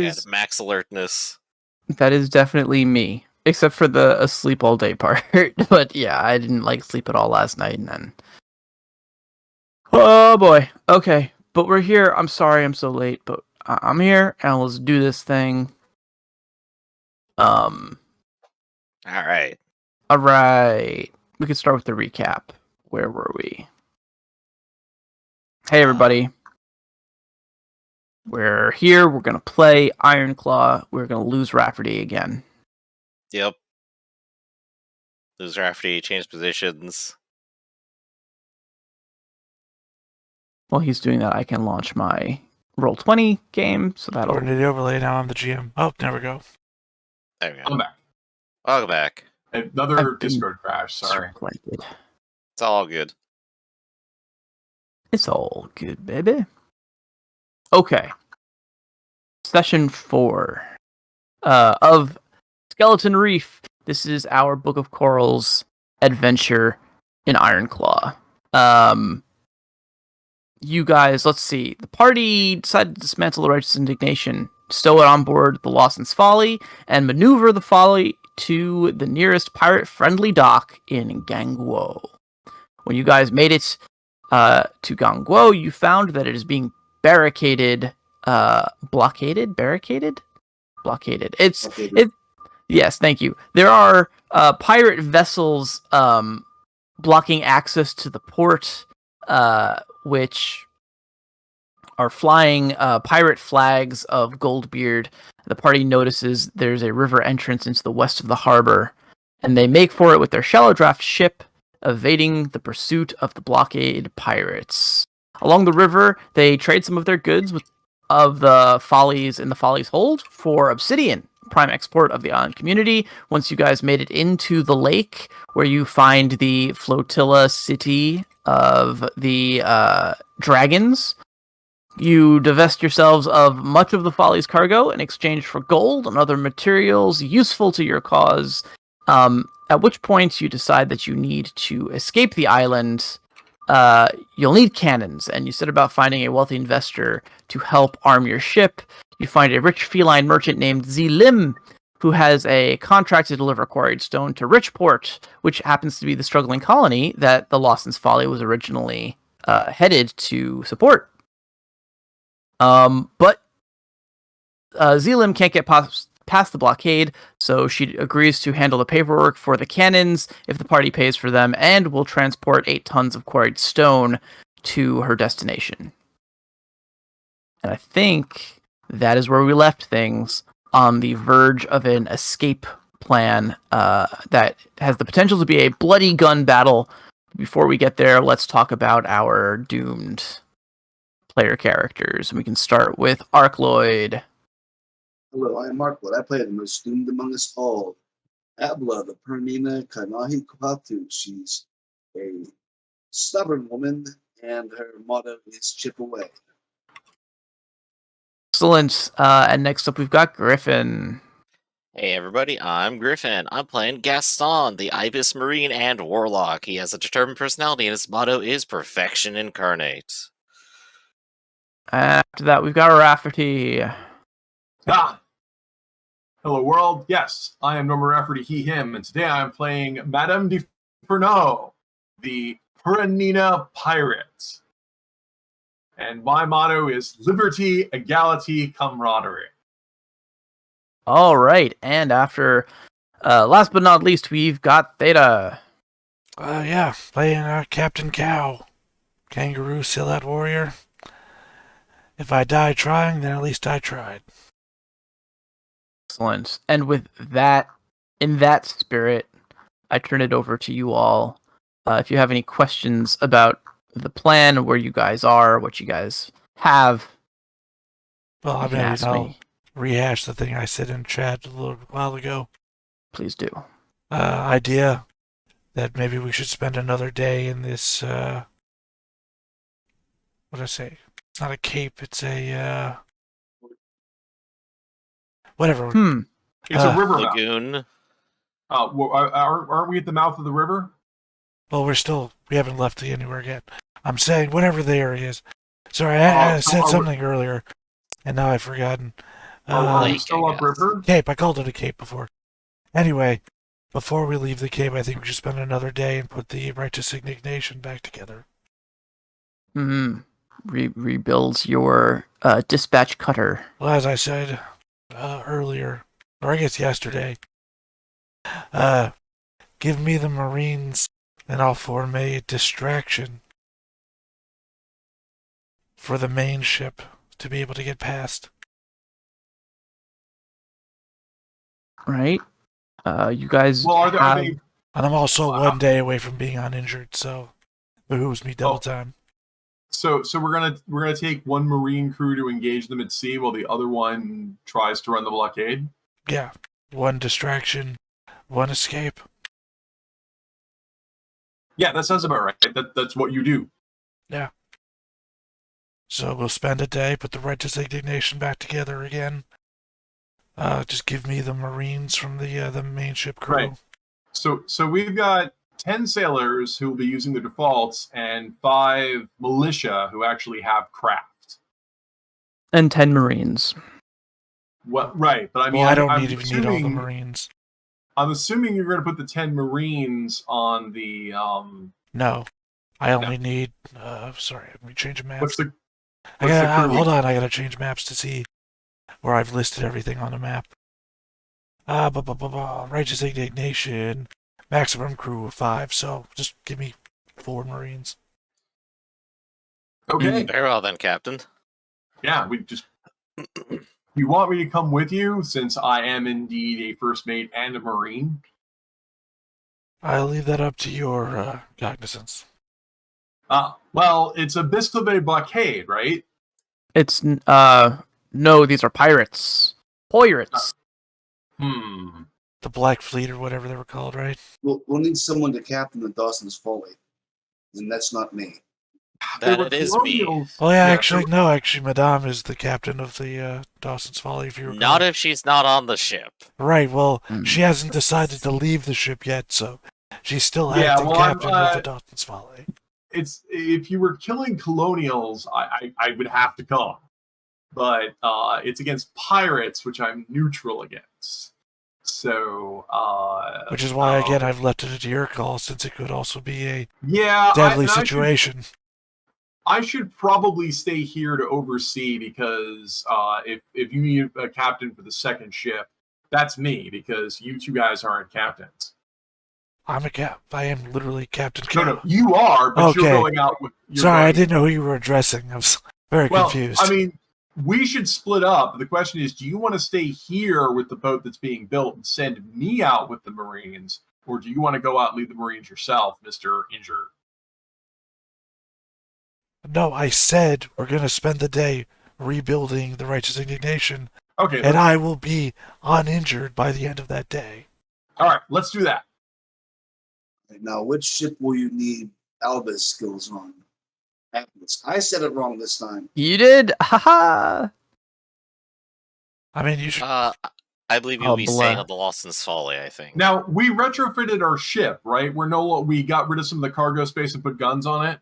at max alertness. That is definitely me, except for the asleep all day part. But yeah, I didn't sleep at all last night, and then. Oh boy. Okay, but we're here. I'm sorry I'm so late, but I'm here, and let's do this thing. All right. All right. We can start with the recap. Where were we? Hey everybody. We're here. We're gonna play Ironclaw. We're gonna lose Rafferty again. Yep. Lose Rafferty, change positions. While he's doing that, I can launch my Roll20 game, so that'll... According to the overlay, now I'm the GM. Oh, there we go. There we go. I'm back. Welcome back. Another Discord crash, sorry. It's all good. It's all good, baby. Okay. Session 4 of Skeleton Reef. This is our Book of Corals adventure in Ironclaw. You guys, let's see. The party decided to dismantle the Righteous Indignation, stow it on board the Lawson's Folly, and maneuver the Folly to the nearest pirate-friendly dock in Gangguo. When you guys made it to Gangguo, you found that it is being blockaded. Yes, thank you. There are pirate vessels blocking access to the port, which are flying pirate flags of Goldbeard. The party notices there's a river entrance into the west of the harbor, and they make for it with their shallow draft ship, evading the pursuit of the blockade pirates. Along the river, they trade some of their goods of the Follies in the Follies hold for obsidian, prime export of the island community. Once you guys made it into the lake, where you find the flotilla city of the dragons, you divest yourselves of much of the Follies cargo in exchange for gold and other materials useful to your cause, at which point you decide that you need to escape the island. You'll need cannons, and you set about finding a wealthy investor to help arm your ship. You find a rich feline merchant named Zilim, who has a contract to deliver quarried stone to Richport, which happens to be the struggling colony that the Lawson's Folly was originally headed to support. But Zilim can't get past the blockade, so she agrees to handle the paperwork for the cannons if the party pays for them, and will transport 8 tons of quarried stone to her destination. And I think that is where we left things, on the verge of an escape plan that has the potential to be a bloody gun battle. Before we get there, let's talk about our doomed player characters. We can start with Arkloyd. Hello, I am Markwood. I play the most doomed among us all. Abla, the Pernina Kanahi Kupatu. She's a stubborn woman, and her motto is chip away. Excellent. And next up, we've got Griffin. Hey everybody, I'm Griffin. I'm playing Gaston, the Ibis Marine and Warlock. He has a determined personality, and his motto is Perfection Incarnate. After that, we've got Rafferty. Hello world, yes, I am Norman Rafferty, he, him, and today I am playing Madame de Pernod, the Perenina Pirate. And my motto is liberty, equality, camaraderie. All right, and after, last but not least, we've got Theta. Yeah, playing Captain Cow, Kangaroo Silhouette Warrior. If I die trying, then at least I tried. Excellent. And with that, in that spirit, I turn it over to you all. If you have any questions about the plan, where you guys are, what you guys have, well, you can ask me. Rehash the thing I said in chat a little while ago. Please do. Idea that maybe we should spend another day in this, what did I say? It's not a cape, it's a, whatever. It's a river lagoon. Aren't we at the mouth of the river? Well, we haven't left anywhere yet. I'm saying whatever the area is. Sorry, I said something earlier, and now I've forgotten. Are we Lake, still I guess. upriver? Cape. I called it a cape before. Anyway, before we leave the cape, I think we should spend another day and put the righteous indignation back together. Rebuilds your dispatch cutter. Well, as I said earlier, or I guess yesterday, give me the Marines and I'll form a distraction for the main ship to be able to get past. Right? You guys Well, are have... they? And I'm also 1 day away from being uninjured, so behooves me double time. So we're gonna take one Marine crew to engage them at sea while the other one tries to run the blockade. Yeah, 1 distraction, 1 escape. Yeah, that sounds about right. That's what you do. Yeah. So we'll spend a day, put the righteous indignation back together again. Just give me the Marines from the main ship crew. Right. So we've got 10 sailors who will be using the defaults and 5 militia who actually have craft. And 10 Marines. What? Right, but I mean, Well, I don't I'm even need all the assuming- Marines. I'm assuming you're going to put the 10 Marines on the. No, I only need. Sorry, let me change a map. What's the? Hold on, I gotta change maps to see where I've listed everything on the map. Righteous indignation, maximum crew of 5. So just give me 4 Marines. Okay. Very well then, Captain. Yeah, we just. You want me to come with you since I am indeed a first mate and a Marine? I'll leave that up to your cognizance. Well, it's a Biscle Bay blockade, right? It's no, these are pirates. Pirates. The Black Fleet or whatever they were called, right? We'll need someone to captain the Dawson's Folly, and that's not me. Then They were it is me. colonials. Oh yeah, Yeah, actually, no, actually, Madame is the captain of the Dawson's Folly. If you recall. Not if she's not on the ship. Right. Well, Mm. she hasn't decided to leave the ship yet, so she's still Yeah, acting well, captain of the Dawson's Folly. It's if you were killing colonials, I would have to come, but it's against pirates, which I'm neutral against. So, Which is why, again, I've left it to your call, since it could also be a deadly situation. I should probably stay here to oversee because if you need a captain for the second ship, that's me because you two guys aren't captains. I'm a cap. I am literally Captain No, Cow. you are, but Okay. you're going out with. Sorry, I didn't know who you were addressing. I was very confused. I mean, we should split up. The question is, do you want to stay here with the boat that's being built and send me out with the Marines, or do you want to go out and lead the Marines yourself, Mr. Injured? No, I said we're going to spend the day rebuilding the Righteous Indignation, Okay. and I will be uninjured by the end of that day. All right, let's do that. Now, which ship will you need Alba's skills on? Atlas. I said it wrong this time. You did? Haha. I mean, you should. I believe you'll be staying on the Lawson's Folly, I think. Now, we retrofitted our ship, right? We got rid of some of the cargo space and put guns on it.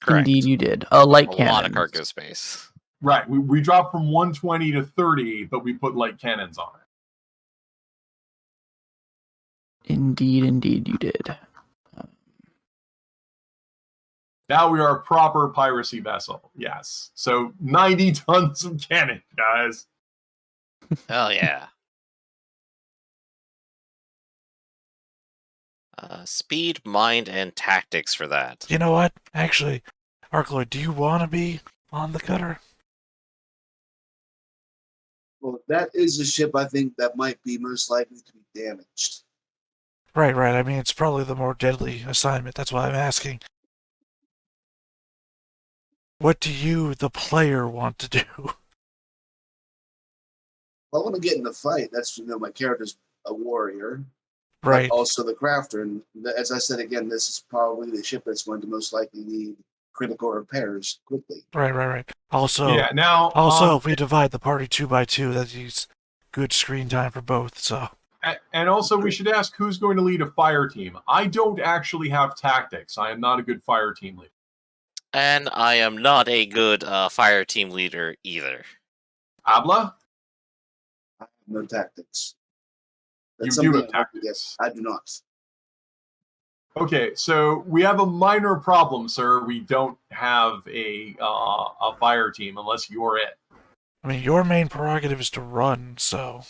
Correct. Indeed, you did. Light A cannons. lot of cargo space. Right. We dropped from 120 to 30, but we put light cannons on it. Indeed, you did. Now we are a proper piracy vessel. Yes. So 90 tons of cannon, guys. Hell yeah. Speed, mind, and tactics for that. You know what? Actually, Arcloid, do you want to be on the cutter? Well, that is a ship I think that might be most likely to be damaged. Right. I mean, it's probably the more deadly assignment. That's why I'm asking. What do you, the player, want to do? If I want to get in the fight, that's, my character's a warrior. Right. But also the crafter. And as I said again, this is probably the ship that's going to most likely need critical repairs quickly. Right. Also, if we divide the party 2 by 2, that is good screen time for both. So. And also, we should ask who's going to lead a fire team. I don't actually have tactics. I am not a good fire team leader. And I am not a good fire team leader either. Habla? no tactics. You That's do something have I hope to get. tactics. I do not. Okay, so we have a minor problem, sir. We don't have a fire team unless you're it. I mean, your main prerogative is to run, so...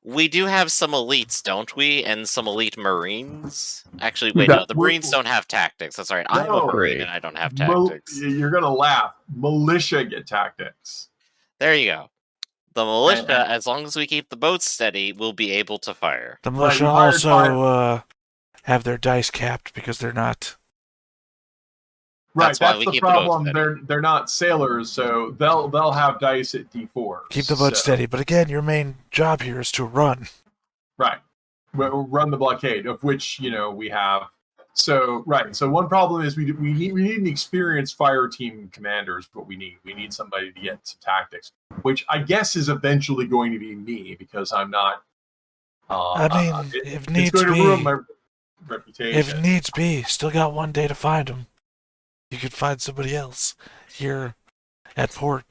We do have some elites, don't we? And some elite Marines? Actually, We've wait, got- no, the Marines don't have tactics. That's right. I'm a No. Marine and I don't have Mil- tactics. You're gonna laugh. Militia get tactics. There you go. The militia, And- as long as we keep the boat steady, will be able to fire. The Right, militia we hired also have their dice capped because they're not... Right, That's why that's we the keep the boat problem. steady. They're not sailors, so they'll have dice at D4. Keep the boat steady. But again, your main job here is to run. Right. We'll run the blockade, of which we have. So right. So one problem is we need an experienced fire team commander is what we need. We need somebody to get some tactics, which I guess is eventually going to be me because I'm not. I mean, if it's needs going to be, ruin my reputation. if needs be, still got one day to find them. You could find somebody else here at port.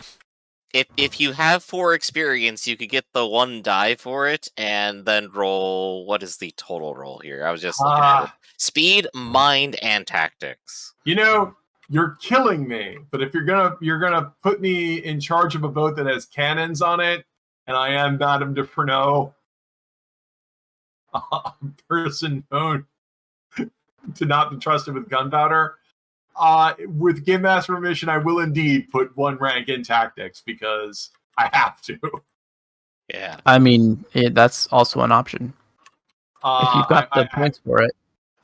If you have 4 experience, you could get the 1 die for it, and then roll. What is the total roll here? I was just looking at it. Speed, mind, and tactics. You're killing me. But if you're gonna put me in charge of a boat that has cannons on it, and I am Madame de Pernod, a person known to not be trusted with gunpowder. With Game Master permission, I will indeed put 1 rank in tactics because I have to. Yeah. I mean, that's also an option if you've got the points for it.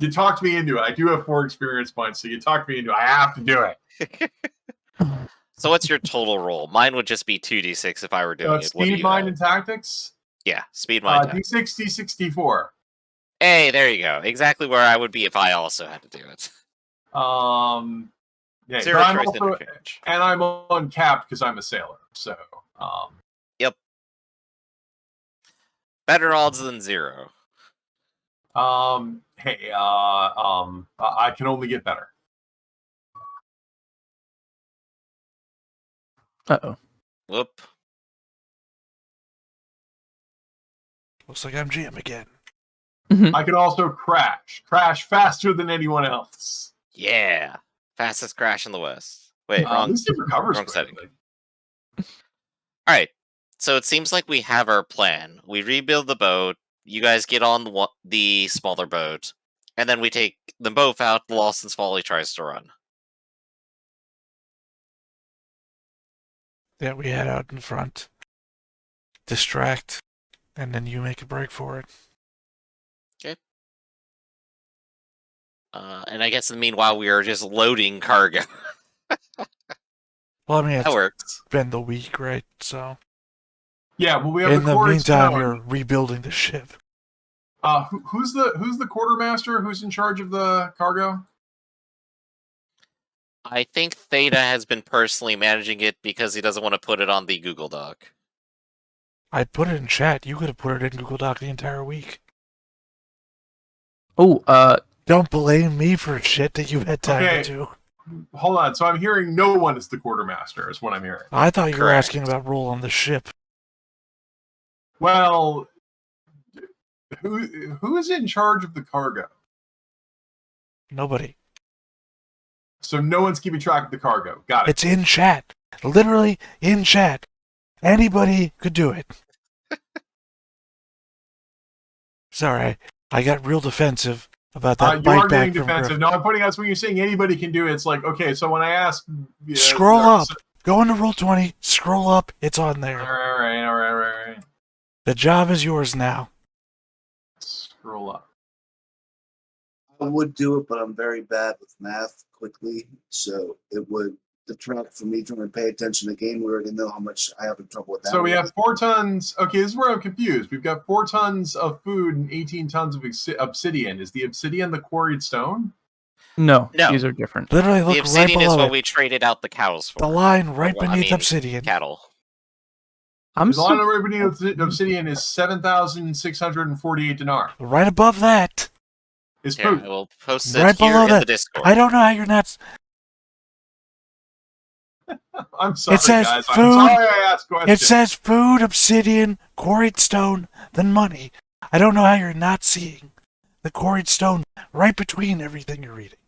You talked me into it. I do have 4 experience points, so you talked me into it. I have to do it. So what's your total roll? Mine would just be 2d6 if I were doing it. What do Speed, you mind, have? and tactics. Yeah, speed, mind, tactics. D6, D6, D4. Hey, there you go. Exactly where I would be if I also had to do it. Yeah, Zero but I'm choice also, interchange. and I'm uncapped because I'm a sailor. So, Yep. Better odds than 0. hey, I can only get better. Uh-oh. Whoop. Looks like I'm GM again. I can also crash faster than anyone else. Yeah. Fastest crash in the West. Wait, wrong. This thing recovers wrong setting. quickly. Alright. So it seems like we have our plan. We rebuild the boat. You guys get on the smaller boat. And then we take them both out. The Lawson's Folly tries to run. Yeah, we head out in front, distract, and then you make a break for it. And I guess in the meanwhile, we are just loading cargo. Well, I mean, That it's works. been the week, right? So, Yeah, well, we have in the quarter meantime, stone. you're rebuilding the ship. Who's the quartermaster? Who's in charge of the cargo? I think Theta has been personally managing it because he doesn't want to put it on the Google Doc. I put it in chat. You could have put it in Google Doc the entire week. Oh, Don't blame me for shit that you had time Okay. to do. Hold on. So I'm hearing no one is the quartermaster. Is what I'm hearing. I thought you were Correct. asking about role on the ship. Well, who is in charge of the cargo? Nobody. So no one's keeping track of the cargo. Got it. It's in chat. Literally in chat. Anybody could do it. Sorry, I got real defensive about that You bite are back getting from defensive. Griff. No, I'm pointing out when you're saying anybody can do it. It's like, okay, so when I ask, Scroll up. Go into Roll20. Scroll up. It's on All there. right. The job is yours now. Scroll up. I would do it, but I'm very bad with math quickly, so it would detract from me trying to pay attention to the game. We already know how much I have in trouble with that. So we have 4 tons. Okay, this is where I'm confused. We've got 4 tons of food and 18 tons of obsidian. Is the obsidian the quarried stone? no, No. these are different. Literally The look right obsidian is below what it. we traded out the cows for. The line right Well, I beneath mean, obsidian. Cattle. I'm The line so, of revenue obsidian is 7,648 dinar. Right above that. Is Here, food. I will post Right it here below in that. the Discord. I don't know how you're not. I'm sorry, says guys. I'm food. sorry I asked questions. It says food, obsidian, quarried stone, then money. I don't know how you're not seeing the quarried stone right between everything you're reading.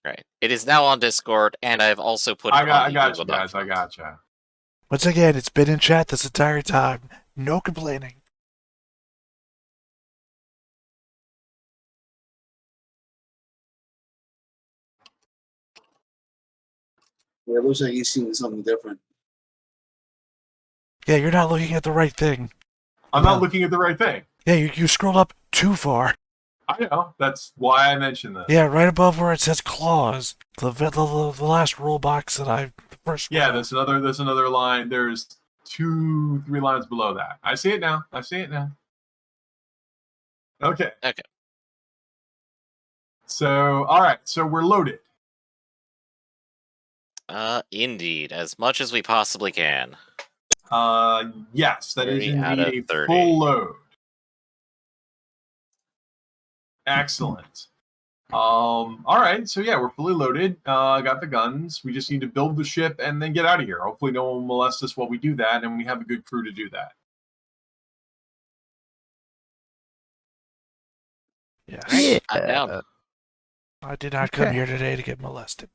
Right. It is now on Discord, and I've also put it I on the got Google you guys. I document. got you. Once again, it's been in chat this entire time. No complaining. Yeah, it looks like he's seeing something different. Yeah, you're not looking at the right thing. I'm not looking at the right thing. Yeah, you scrolled up too far. I know. That's why I mentioned this. Yeah, right above where it says claws. The last rule box that the first Yeah, row. there's another line. There's 2-3 lines below that. I see it now. Okay. Okay. So, all right. So we're loaded. Indeed, as much as we possibly can. Yes, that is 30 out indeed of a 30. full load. Excellent. All right. So yeah, we're fully loaded. Got the guns. We just need to build the ship and then get out of here. Hopefully, no one will molest us while we do that, and we have a good crew to do that. Yes. Right, I'm down. I did not come here today to get molested.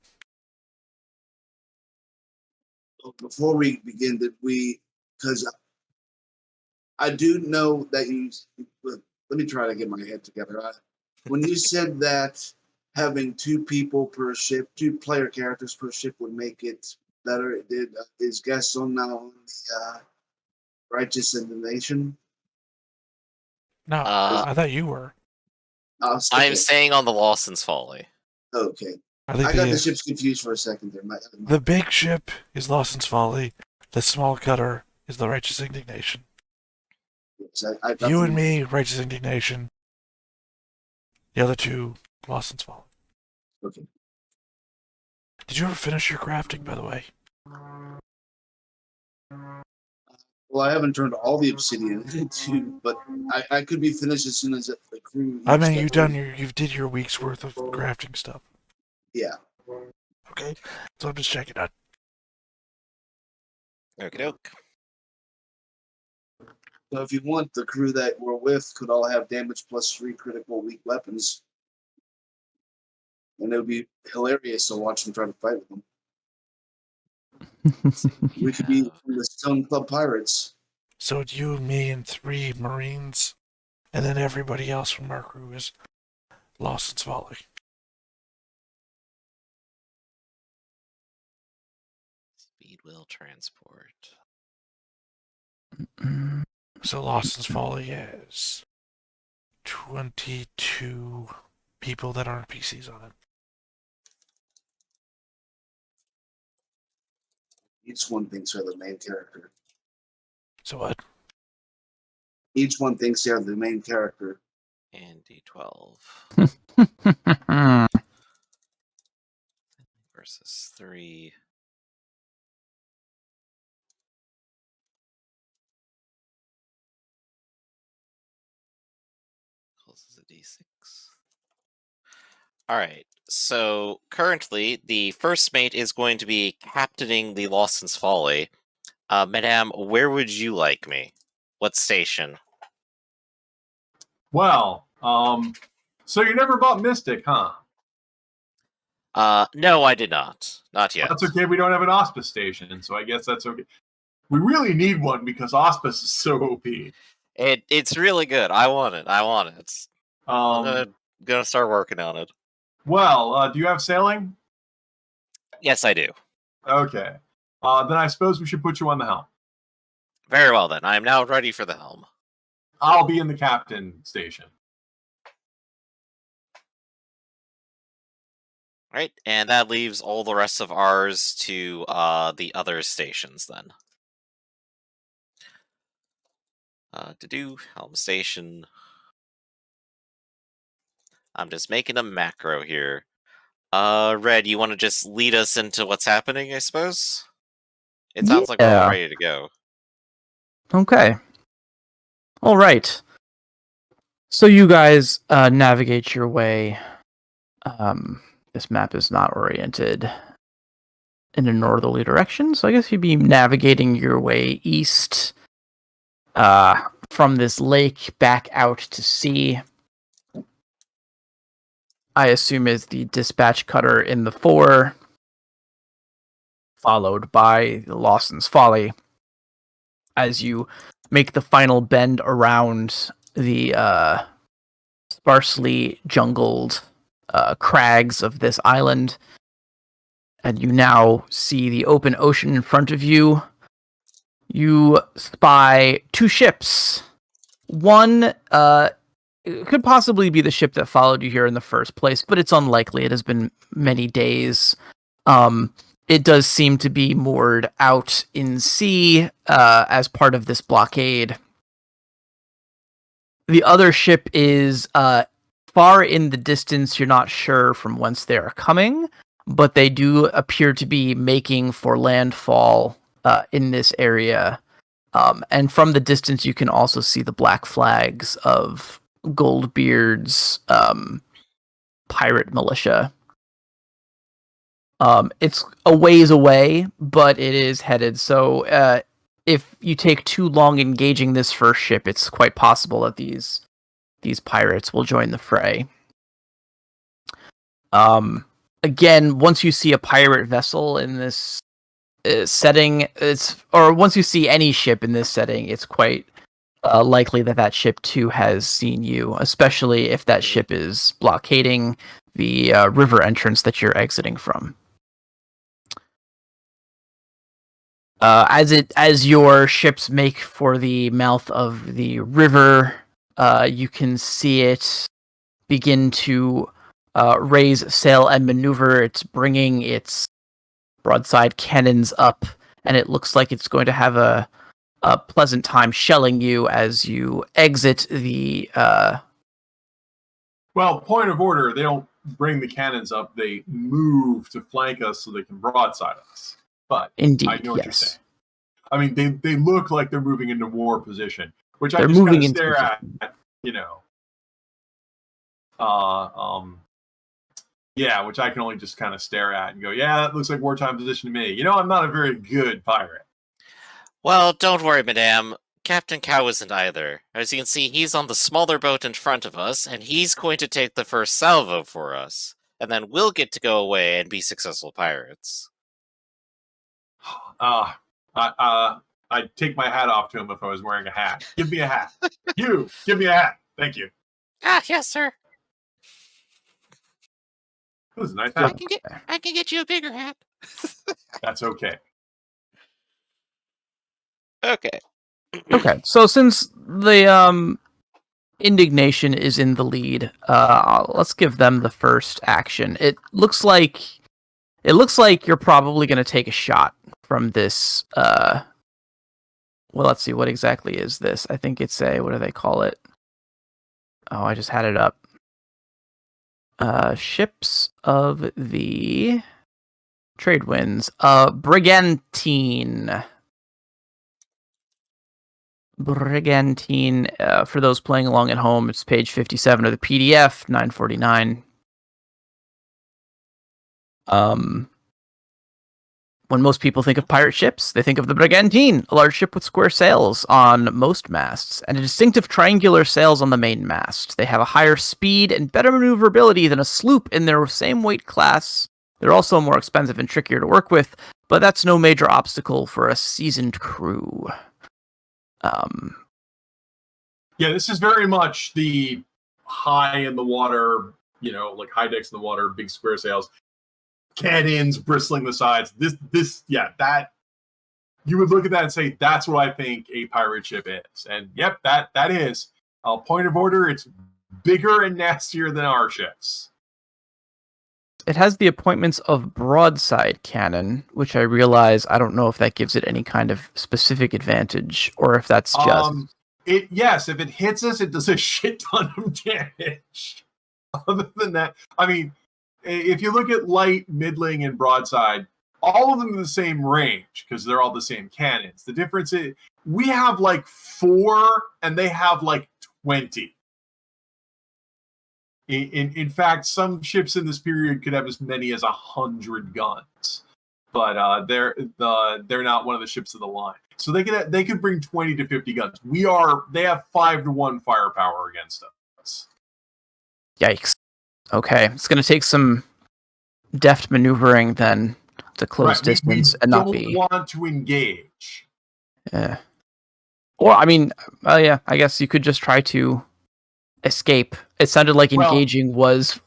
Before we begin, because I do know that you, let me try to get my head together. When you said that having 2 people per ship, 2 player characters per ship would make it better, is Gaston now on the Righteous Indignation? No, I thought you were. I'm staying on the Lawson's Folly. Okay. I got the ships confused for a second there. The big ship is Lawson's Folly. The small cutter is the Righteous Indignation. Yes, You and me, Righteous Indignation. The other 2, Lawson's Folly. Okay. Did you ever finish your crafting, by the way? Well, I haven't turned all the obsidian into, but I could be finished as soon as the crew. I mean, you did your week's worth of crafting stuff. Yeah. Okay, so I'm just checking out. Okie doke. So if you want, the crew that we're with could all have damage +3 critical weak weapons. And it would be hilarious to watch them try to fight with them. We could be from the Stone Club Pirates. So it's you, me, and 3 Marines, and then everybody else from our crew is Lawson's Folly. Speedwell transport. So Lawson's Folly has 22 people that aren't PCs on it. Each one thinks they're the main character. So what? Each one thinks they're the main character. And D12. Versus 3. Closes a D6. Alright, so currently the first mate is going to be captaining the Lawson's Folly. Madame, where would you like me? What station? Well, so you never bought Mystic, huh? No, I did not. Not yet. That's okay. We don't have an Auspice station, so I guess that's okay. We really need one because Auspice is so OP. It's really good. I want it. I'm gonna start working on it. Well, do you have sailing? Yes, I do. Okay. Then I suppose we should put you on the helm. Very well then. I am now ready for the helm. I'll be in the captain station. Right, and that leaves all the rest of ours to the other stations then. To do helm station. I'm just making a macro here. Red, you want to just lead us into what's happening, I suppose? It sounds like we're all ready to go. Okay. All right. So you guys navigate your way This map is not oriented in a northerly direction, so I guess you'd be navigating your way east from this lake back out to sea. I assume is the dispatch cutter in the fore, followed by the Lawson's Folly. As you make the final bend around the sparsely jungled crags of this island, and you now see the open ocean in front of you, you spy two ships. One it could possibly be the ship that followed you here in the first place, but it's unlikely. It has been many days. It does seem to be moored out in sea as part of this blockade. The other ship is far in the distance. You're not sure from whence they are coming, but they do appear to be making for landfall in this area. And from the distance, you can also see the black flags of Goldbeard's pirate militia. It's a ways away, but it is headed. So if you take too long engaging this first ship, it's quite possible that these pirates will join the fray. Again, once you see a pirate vessel in this setting, once you see any ship in this setting, it's quite likely that ship too has seen you, especially if that ship is blockading the river entrance that you're exiting from. As your ships make for the mouth of the river, you can see it begin to raise sail and maneuver. It's bringing its broadside cannons up, and it looks like it's going to have a pleasant time shelling you as you exit the... Well, point of order, they don't bring the cannons up, they move to flank us so they can broadside us. But Indeed, I know what you're yes. saying. I mean, they look like they're moving into war position, which They're I just moving kind of stare into at, you know. Yeah, which I can only just kind of stare at and go, yeah, that looks like wartime position to me. You know, I'm not a very good pirate. Well, don't worry, madame. Captain Cow isn't either. As you can see, he's on the smaller boat in front of us, and he's going to take the first salvo for us. And then we'll get to go away and be successful pirates. I'd take my hat off to him if I was wearing a hat. Give me a hat. You, give me a hat. Thank you. Ah, yes, sir. This is a nice hat. I can get you a bigger hat. That's okay. Okay. Okay, so since the indignation is in the lead, let's give them the first action. It looks like you're probably going to take a shot from this. Well, let's see, what exactly is this? I think it's what do they call it? Oh, I just had it up. Ships of the trade winds. Brigantine. Brigantine. For those playing along at home, it's page 57 of the PDF, 949. When most people think of pirate ships, they think of the Brigantine, a large ship with square sails on most masts, and a distinctive triangular sails on the main mast. They have a higher speed and better maneuverability than a sloop in their same weight class. They're also more expensive and trickier to work with, but that's no major obstacle for a seasoned crew. Yeah, this is very much the high in the water, you know, like high decks in the water, big square sails, cannons bristling the sides. That you would look at that and say, that's what I think a pirate ship is. And yep, that is. Point of order, it's bigger and nastier than our ships. It has the appointments of broadside cannon, which I realize I don't know if that gives it any kind of specific advantage, or if that's just... Yes, if it hits us, it does a shit ton of damage. Other than that, I mean, if you look at light, middling, and broadside, all of them are the same range because they're all the same cannons. The difference is we have like 4 and they have like 20. In fact, some ships in this period could have as many as 100 guns, but they're not one of the ships of the line. So they could bring 20 to 50 guns. They have 5-1 firepower against us. Yikes. Okay, it's going to take some deft maneuvering then to close distance and not be. We don't want to engage. Yeah. Or I mean, yeah, I guess you could just try to escape. It sounded like engaging was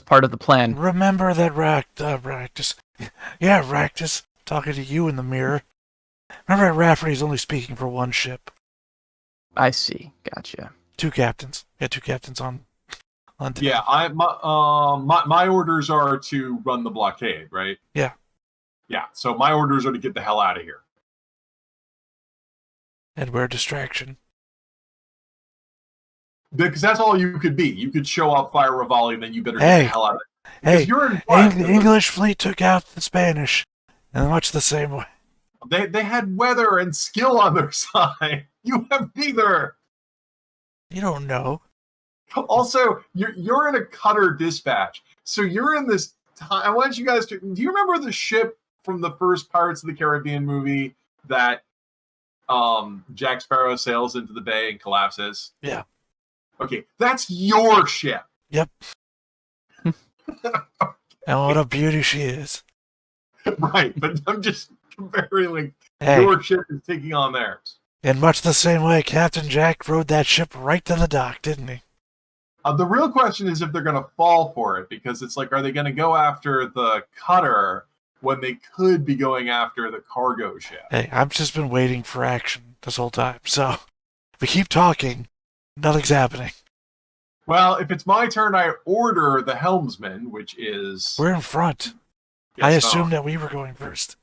part of the plan. Remember that Ractus. Yeah, Ractus, talking to you in the mirror. Remember that Rafferty's only speaking for one ship. I see. Gotcha. 2 captains. Yeah, 2 captains on deck. Yeah, my orders are to run the blockade, right? Yeah. Yeah, so my orders are to get the hell out of here. And we're a distraction. Because that's all you could be. You could show up, fire a volley, and then you better get the hell out of it. Hey, you're in the English fleet took out the Spanish in much the same way. They had weather and skill on their side. You have neither. You don't know. Also, you're in a cutter dispatch, so you're in this time. I want you guys to. Do you remember the ship from the first Pirates of the Caribbean movie that Jack Sparrow sails into the bay and collapses? Yeah. Okay, that's your ship. Yep. And what a beauty she is. Right, but I'm just comparing your ship is taking on theirs. In much the same way, Captain Jack rode that ship right to the dock, didn't he? The real question is if they're going to fall for it, because it's like, are they going to go after the cutter when they could be going after the cargo ship? Hey, I've just been waiting for action this whole time, so if we keep talking, nothing's happening. Well, if it's my turn, I order the helmsman, which is... We're in front. I assumed that we were going first.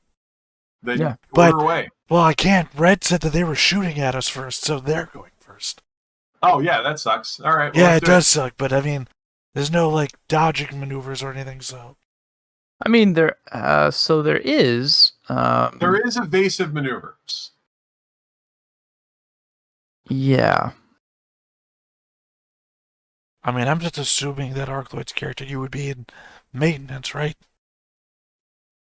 Then order away. Well, I can't. Red said that they were shooting at us first, so they're going first. Oh, yeah, that sucks. All right. Well, yeah, it does suck, but I mean, there's no, dodging maneuvers or anything, so... I mean, there is... there is evasive maneuvers. Yeah. I mean, I'm just assuming that Arcloid's character, you would be in maintenance, right?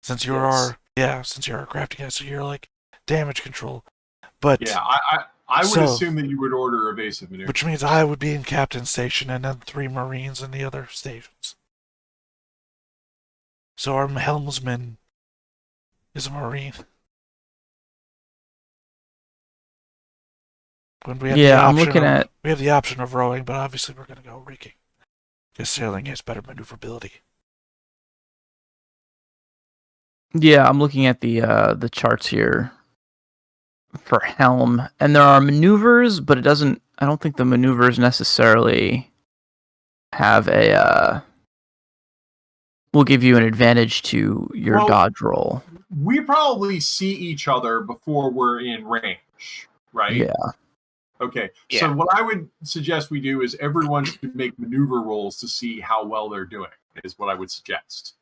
Since you're our crafting guy, so you're damage control. But yeah, I would assume that you would order evasive maneuvers. Which means I would be in captain's station and then 3 Marines in the other stations. So our helmsman is a Marine. When we have we have the option of rowing, but obviously we're going to go rigging. Because sailing has better maneuverability. Yeah, I'm looking at the charts here for helm, and there are maneuvers, but it doesn't. I don't think the maneuvers necessarily have will give you an advantage to your dodge roll. We probably see each other before we're in range, right? Yeah. Okay. Yeah. So what I would suggest we do is everyone should make maneuver rolls to see how well they're doing. Is what I would suggest.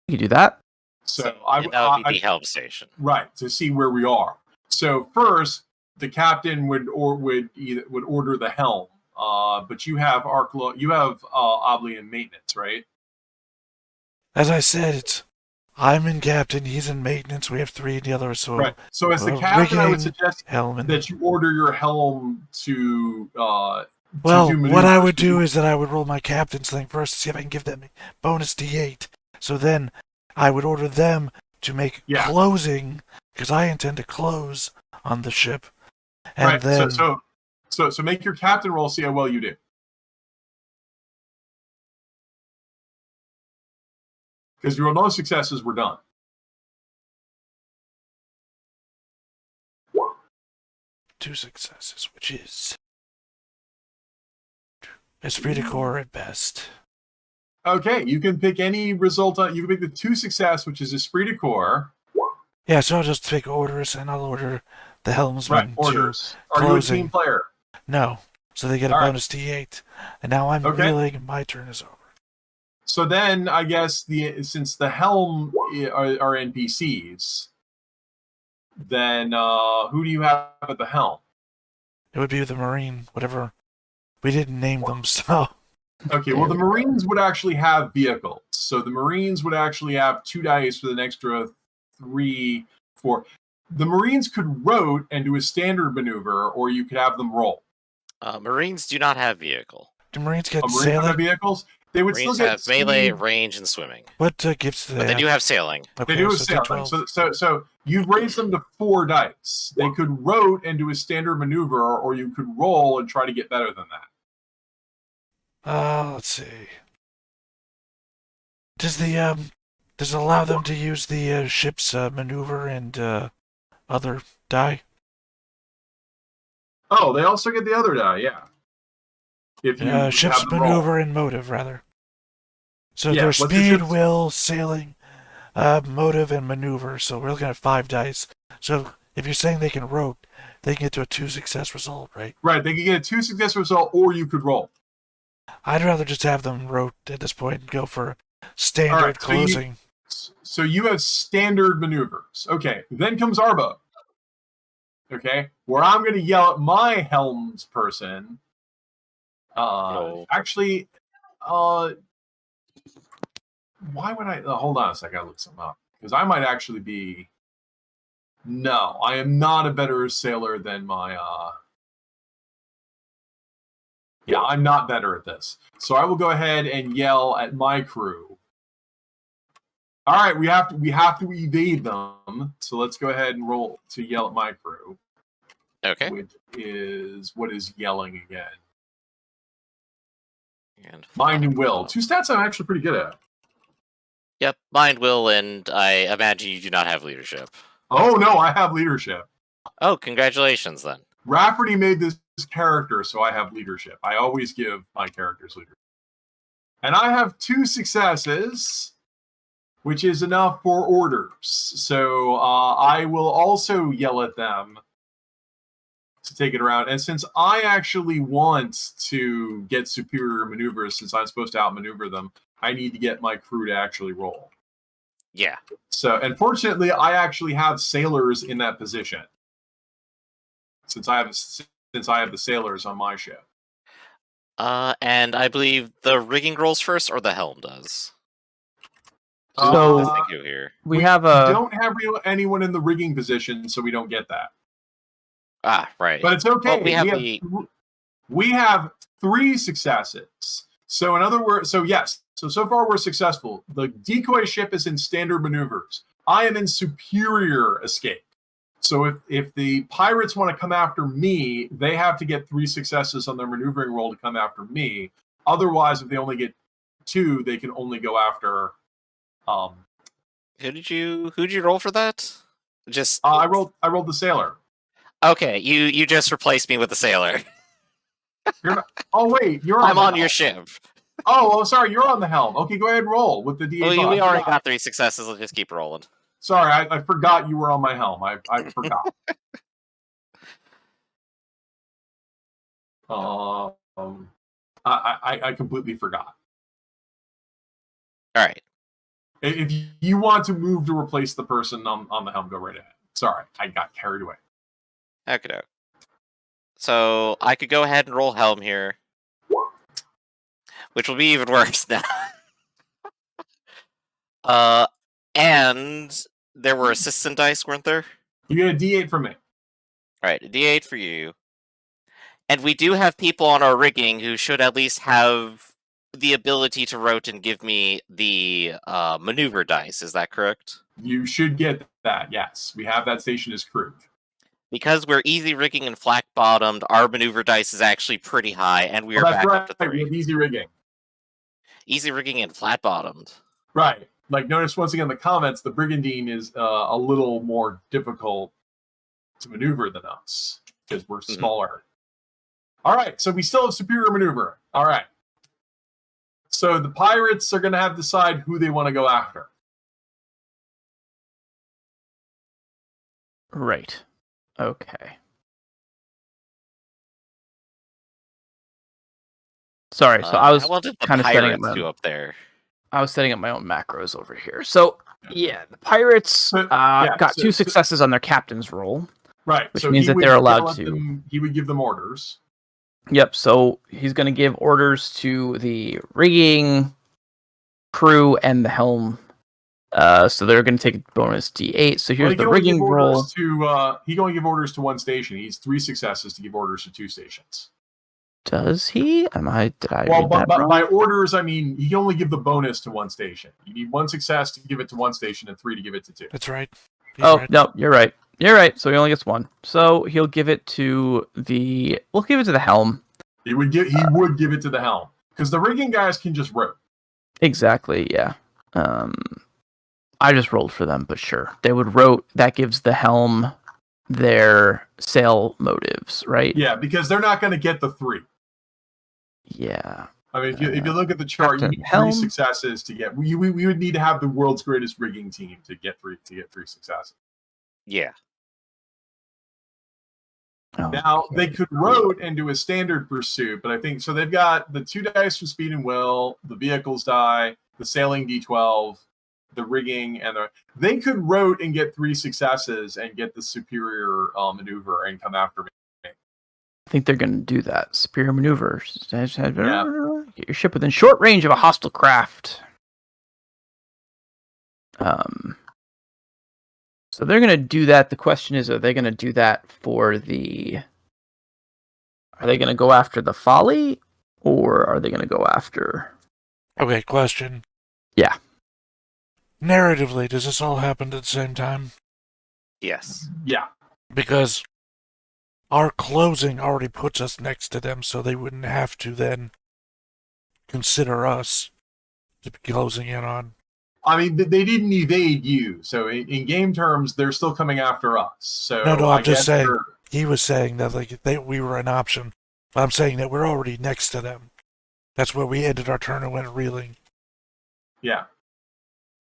You can do that. So that would be the helm station, right? To see where we are. So first, the captain would order the helm. But you have Obli in maintenance, right? As I said, I'm in captain. He's in maintenance. We have 3 in the other. So right. So as the captain, I would suggest that you order your helm to. Well, what I would do is that I would roll my captain's thing first to see if I can give them bonus D8. So then I would order them to make closing, because I intend to close on the ship. And right. Then... So make your captain roll, see how well you do. Because you roll no successes, we're done. Two successes, which is esprit de corps at best. Okay, you can pick any result. You can pick the 2 success, which is esprit de corps. Yeah, so I'll just pick orders, and I'll order the helmsman. Right, orders. Are you a team player? No, so they get a bonus D8. And now I'm reeling, and my turn is over. So then, I guess since the helm are NPCs, then who do you have at the helm? It would be the Marine, whatever. We didn't name them, so... Okay, well, the Marines would actually have vehicles. So the Marines would actually have 2 dice with an extra 3, 4. The Marines could rote and do a standard maneuver, or you could have them roll. Marines do not have vehicle. Do Marines get Marines don't have sailing? vehicles. They would Marines still get have melee, speed. range, and swimming. What gifts do But they do have sailing. Okay, They do have so sailing. D12. So you've raised them to 4 dice. They could rote and do a standard maneuver, or you could roll and try to get better than that. Let's see. Does it allow them to use the ship's maneuver and other die? Oh, they also get the other die, yeah. If you have Ship's them roll. maneuver and motive, rather. So Yeah, there's what's the speed, ship's- will, sailing, motive, and maneuver. So we're looking at 5 dice. So if you're saying they can rote, they can get to a 2 success result, right? Right, they could get a 2 success result, or you could roll. I'd rather just have them rote at this point and go for standard Alright, closing. So you have standard maneuvers. Okay, then comes Arbo. Okay, where I'm going to yell at my helms person. Actually, why would I? Hold on a second, I look something up. Because I might actually be. No, I am not a better sailor than my. Yeah, I'm not better at this. So I will go ahead and yell at my crew. All right, we have to evade them. So let's go ahead and roll to yell at my crew. Okay. Which is what is yelling again? And Mind and will. 2 stats I'm actually pretty good at. Yep, mind, will, and I imagine you do not have leadership. Oh no, I have leadership. Oh, congratulations then. Rafferty made this character, so I have leadership. I always give my characters leadership. And I have 2 successes, which is enough for orders. So I will also yell at them to take it around. And since I actually want to get superior maneuvers, since I'm supposed to outmaneuver them, I need to get my crew to actually roll. Yeah. So, unfortunately, I actually have sailors in that position. Since I have the sailors on my ship. And I believe the rigging rolls first, or the helm does. So Thank you here. we have a. Don't have anyone in the rigging position, so we don't get that. Ah, right. But it's okay. Well, we have 3 successes. So in other words, so far we're successful. The decoy ship is in standard maneuvers. I am in superior escape. So if the pirates want to come after me, they have to get 3 successes on their maneuvering roll to come after me. Otherwise, if they only get 2, they can only go after. Who'd you roll for that? Just I rolled the sailor. Okay, you just replaced me with the sailor. Oh wait, you're on. I'm on your ship. Oh, sorry, you're on the helm. Okay, go ahead and roll with the D8. Well, we already got 3 successes. Let's just keep rolling. Sorry, I forgot you were on my helm. I forgot. I completely forgot. All right. If you want to move to replace the person on the helm, go right ahead. Sorry, I got carried away. Okay. So I could go ahead and roll helm here, which will be even worse now. And there were assistant dice, weren't there? You get a D8 from me. All right, a D8 for you. And we do have people on our rigging who should at least have the ability to rote and give me the maneuver dice. Is that correct? You should get that. Yes, we have that station as crew. Because we're easy rigging and flat bottomed, our maneuver dice is actually pretty high, and we are back up to 3. We have easy rigging. Easy rigging and flat bottomed. Right. Like, notice once again in the comments, the Brigandine is a little more difficult to maneuver than us because we're smaller. All right, so we still have superior maneuver. All right. So the pirates are going to have to decide who they want to go after. Right. Okay. Sorry, so I was how well did the kind of setting pirates up do up there? I was setting up my own macros over here. So yeah, the pirates got 2 successes on their captain's roll. Right. Which so means he that they're would allowed yell at to. them, he would give them orders. Yep. So he's going to give orders to the rigging crew and the helm. So they're going to take a bonus D8. So here's the rigging roll. He can only give orders to one station. He needs 3 successes to give orders to 2 stations. Does he? Did I Well, read that wrong? by orders, I mean he can only give the bonus to 1 station. You need 1 success to give it to 1 station and 3 to give it to 2. That's right. Right. No, you're right. You're right. So he only gets 1. So he'll give it to the. We'll give it to the helm. He would give it to the helm because the rigging guys can just rope. Exactly. Yeah. I just rolled for them, but sure, they would rote. That gives the helm their sail motives, right? Yeah, because they're not going to get the 3. Yeah. I mean, if you look at the chart, you need 3 successes to get. We would need to have the world's greatest rigging team to get 3 successes. Yeah. Now they could rote and do a standard pursuit, but I think so. They've got the 2 dice for speed and will, the vehicles die, the sailing D12, the rigging, and they could rote and get 3 successes and get the superior maneuver and come after me. I think they're going to do that. Superior maneuver. Get your ship within short range of a hostile craft. So they're going to do that. The question is, are they going to do that for the... Are they going to go after the folly? Or are they going to go after... Okay, question. Yeah. Narratively, does this all happen at the same time? Yes. Yeah. Because our closing already puts us next to them, so they wouldn't have to then consider us to be closing in on. I mean, they didn't evade you, so in game terms, they're still coming after us. So no, I'm just saying. He was saying that we were an option. But I'm saying that we're already next to them. That's where we ended our turn and went reeling. Yeah.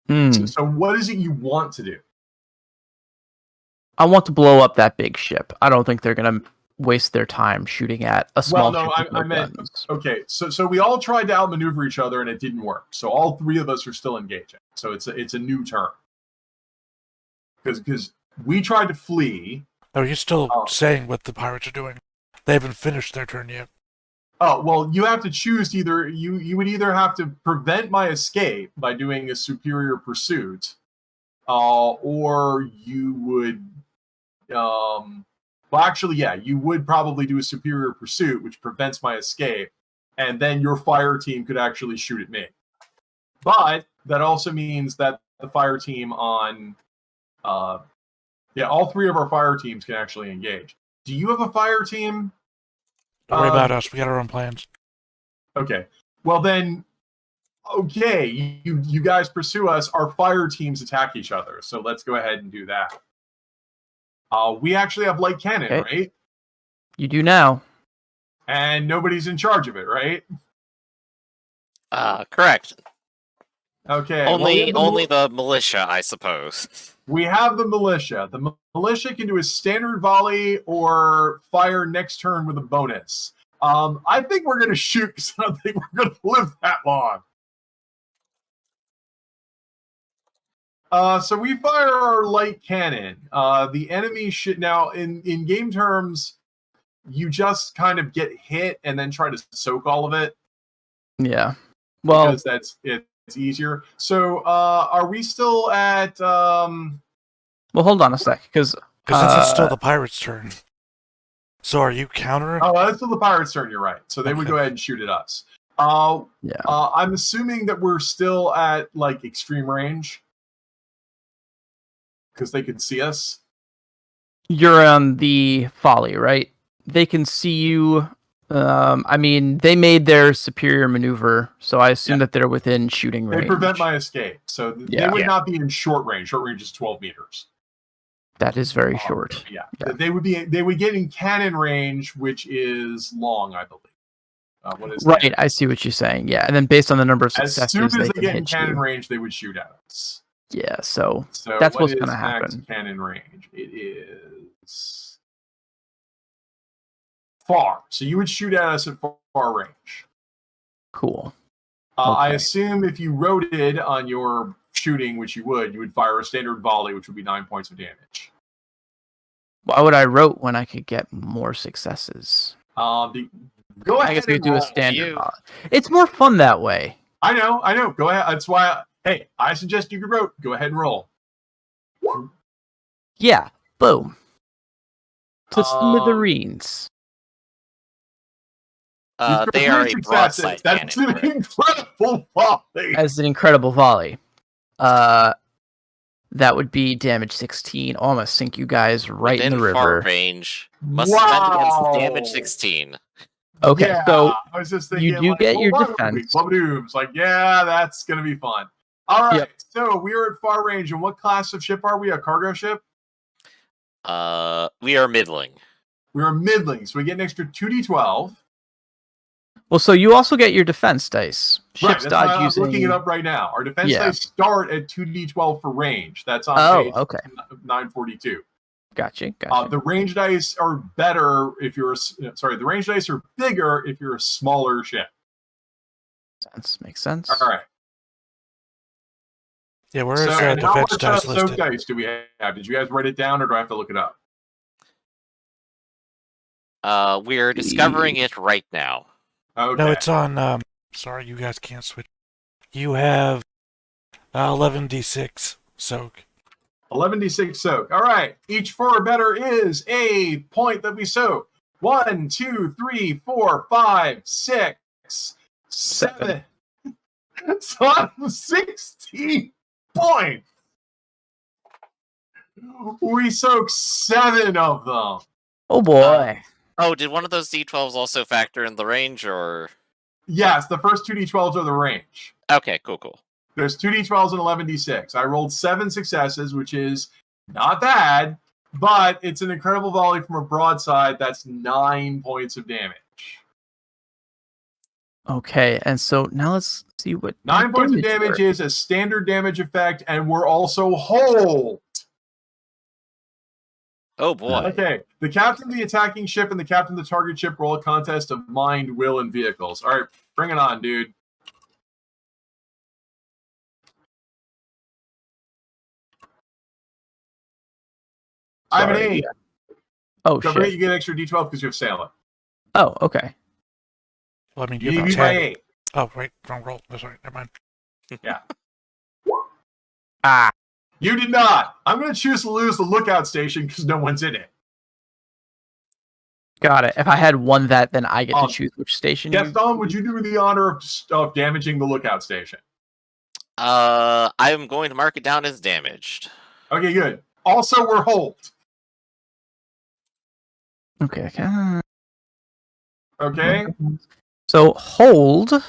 Hmm. So what is it you want to do? I want to blow up that big ship. I don't think they're going to waste their time shooting at a small ship with no guns. Okay, so we all tried to outmaneuver each other and it didn't work. So all 3 of us are still engaging. So it's a new turn. Because we tried to flee. Oh, you're still saying what the pirates are doing. They haven't finished their turn yet. Oh, well, you have to choose either you would either have to prevent my escape by doing a superior pursuit, or you would well, actually, yeah, you would probably do a superior pursuit, which prevents my escape, and then your fire team could actually shoot at me. But that also means that the fire team on, all 3 of our fire teams can actually engage. Do you have a fire team? Don't worry about us. We got our own plans. Okay. Well, then, okay, you guys pursue us. Our fire teams attack each other. So let's go ahead and do that. We actually have light cannon, right? You do now. And nobody's in charge of it, right? Correct. Okay. Only the militia, I suppose. We have the militia. The militia can do a standard volley or fire next turn with a bonus. I think we're going to shoot because I don't think we're going to live that long. So we fire our light cannon. The enemy should now in game terms, you just kind of get hit and then try to soak all of it. Yeah. Well, because it's easier. So are we still at well, hold on a sec, because it's still the pirates' turn. So are you countering? Oh, that's still the pirates' turn, you're right. So they would go ahead and shoot at us. I'm assuming that we're still at like extreme range. Because they could see us. You're on the folly, right? They can see you. I mean, they made their superior maneuver, so I assume that they're within shooting range. They prevent my escape, so they would not be in short range. Short range is 12 meters. That is very short. Yeah. They would get in cannon range, which is long, I believe. What is right? that? I see what you're saying. Yeah, and then based on the number of successes, as soon as they get in hit cannon range, they would shoot at us. Yeah, so that's what's going to happen. Cannon range. It is far. So you would shoot at us at far range. Cool. I assume if you rotated on your shooting, which you would fire a standard volley, which would be 9 points of damage. Why would I rote when I could get more successes? Go I ahead guess we and do a roll. standard You. volley. It's more fun that way. I know. Go ahead. That's why. Hey, I suggest you go ahead and roll. Yeah. Boom. To Um, smithereens. These are They 3 are a successes. broadside That's cannon. an Correct? incredible volley. As an incredible volley. That would be damage 16. Oh, I'm gonna sink you guys right in Within the far river. range. Must defend against damage 16. Okay, Yeah, so I was just you thinking, do like, get well, your what would we? defense. Babadooms. Like, yeah, that's gonna be fun. All right, Yep. so we are at far range, and what class of ship are we? A cargo ship? We are middling. We are middling, so we get an extra 2d12. Well, so you also get your defense dice. Right, Ship's that's why dodge I'm using. looking it up right now. Our defense Yeah. dice start at 2d12 for range. That's on Oh, page okay. 942. Gotcha. The range dice are better if you're the range dice are bigger if you're a smaller ship. Makes sense. All right. Yeah, where is So, the and how defense much dice soak listed? dice do we have? Did you guys write it down, or do I have to look it up? We're discovering it right now. Okay. No, it's on. Sorry, you guys can't switch. You have 11d6 soak. 11d6 soak. All right. Each 4 or better is a point that we soak. 1, 2, 3, 4, 5, 6, 7. So I'm 16 points. We soak 7 of them. Oh boy. Oh, did one of those D12s also factor in the range, or? Yes, the first 2d12s are the range. Okay, cool. There's 2d12s and 11d6. I rolled 7 successes, which is not bad, but it's an incredible volley from a broadside. That's 9 points of damage. Okay, and so now let's see what 9 points of damage is a standard damage effect, and we're also whole. Oh boy. Okay, the captain of the attacking ship and the captain of the target ship roll a contest of mind, will, and vehicles. All right, bring it on, dude. I have an 8. Oh Don't forget shit. you get an extra d12 because you have sailor. Oh, okay. Well, I mean, You you have beat by 10. 8. Oh, right, wrong roll. Oh, sorry, never mind. Yeah. Ah. You did not. I'm going to choose to lose the lookout station because no one's in it. Got it. If I had won that, then I get to choose which station. Gaston, would you do me the honor of damaging the lookout station? I'm going to mark it down as damaged. Okay, good. Also, we're hold. Okay. Okay? So hold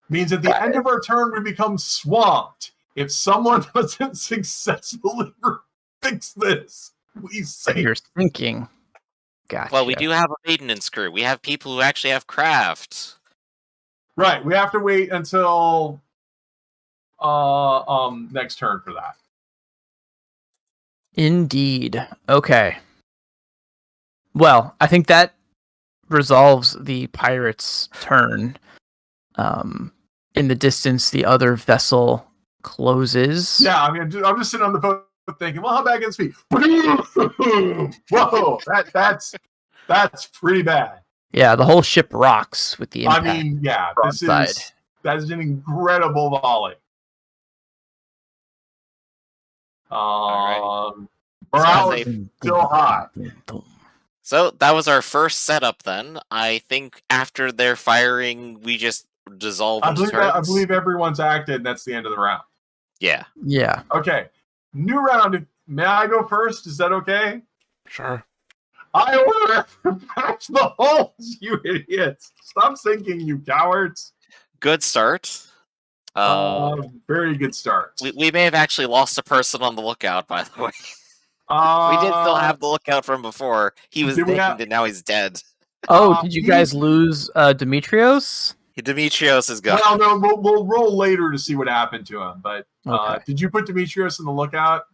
Means at the end of our turn, we become swamped. If someone doesn't successfully fix this, we sink. You're sinking. Gotcha. Well, we do have a maintenance crew. We have people who actually have craft. Right, we have to wait until next turn for that. Indeed. Okay. Well, I think that resolves the pirate's turn. In the distance, the other vessel closes. Yeah, I mean, I'm just sitting on the boat thinking, well, how bad against me? Whoa, that's pretty bad. Yeah, the whole ship rocks with the impact. I mean, yeah, broadside. that is an incredible volley. Morale is still high. So that was our first setup then. I think after their firing, we just dissolve into turns. I believe everyone's acted, and that's the end of the round. Yeah. Yeah. Okay. New round. May I go first? Is that okay? Sure. I order to patch the holes, you idiots. Stop sinking, you cowards. Good start. Very good start. We may have actually lost a person on the lookout, by the way. We did still have the lookout from before. He was named and now he's dead. Oh, did you guys lose Demetrios? Demetrios is gone. Well, no, we'll roll later to see what happened to him. But Okay. did you put Demetrios in the lookout?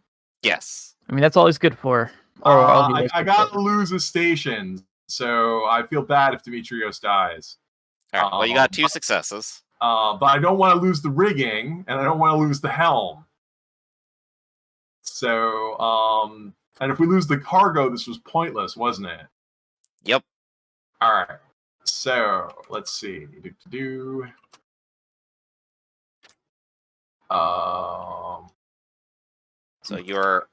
Yes. I mean, that's all he's good for. I got to lose a station, so I feel bad if Demetrios dies. All right. Well, you got 2 successes. But I don't want to lose the rigging, and I don't want to lose the helm. So, and if we lose the cargo, this was pointless, wasn't it? Yep. All right. So let's see. So you're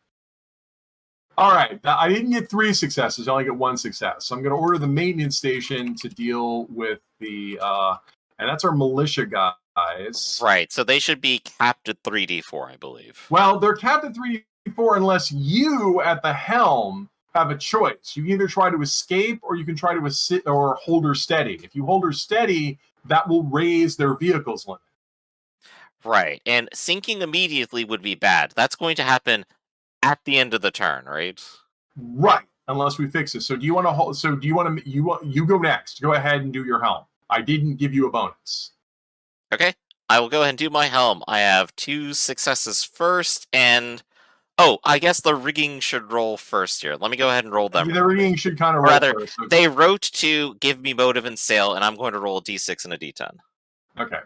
All right. Now, I didn't get 3 successes. I only get 1 success. So I'm going to order the maintenance station to deal with the, and that's our militia guys. right. So they should be capped at 3d4, I believe. Well, they're capped at 3d4 unless you at the helm have a choice. You can either try to escape or you can try to sit or hold her steady. If you hold her steady, that will raise their vehicle's limit. Right. And sinking immediately would be bad. That's going to happen at the end of the turn, right? Right. Unless we fix it. So do you want to hold? So do you want to? You go next. Go ahead and do your helm. I didn't give you a bonus. Okay. I will go ahead and do my helm. I have 2 successes first, and I guess the rigging should roll first here. Let me go ahead and roll them. The rigging should kind of roll Rather, first. Okay. they wrote to give me motive and sail, and I'm going to roll a d6 and a d10. Okay.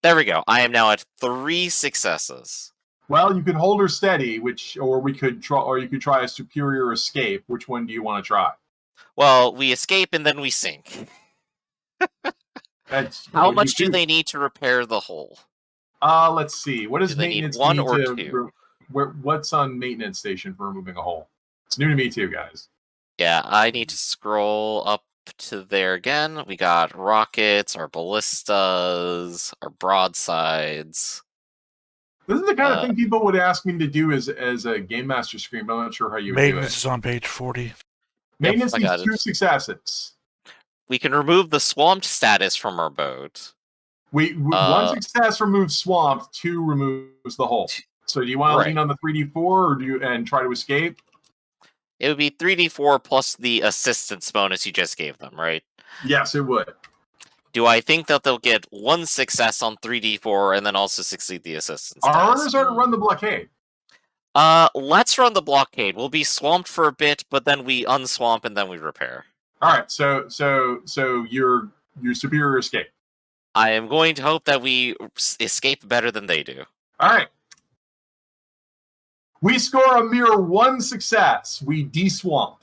There we go. I am now at 3 successes. Well, you can hold her steady, or you could try a superior escape. Which one do you want to try? Well, we escape and then we sink. How much do they need to repair the hull? Let's see. What does Do they need maintenance 1 need or to? 2? What's on maintenance station for removing a hole? It's new to me too, guys. Yeah, I need to scroll up to there again. We got rockets, our ballistas, our broadsides. This is the kind of thing people would ask me to do as a game master screen, but I'm not sure how you would do it. Maintenance is on page 40. Maintenance Yep, I needs got 2 it. successes. We can remove the swamped status from our boat. One success removes swamped, 2 removes the hole. So do you want to lean on the 3d4 or and try to escape? It would be 3d4 plus the assistance bonus you just gave them, right? Yes, it would. Do I think that they'll get 1 success on 3d4 and then also succeed the assistance? Ours are to run the blockade. Let's run the blockade. We'll be swamped for a bit, but then we unswamp and then we repair. All right. So your superior escape. I am going to hope that we escape better than they do. All right. We score a mere 1 success. We de-swamp.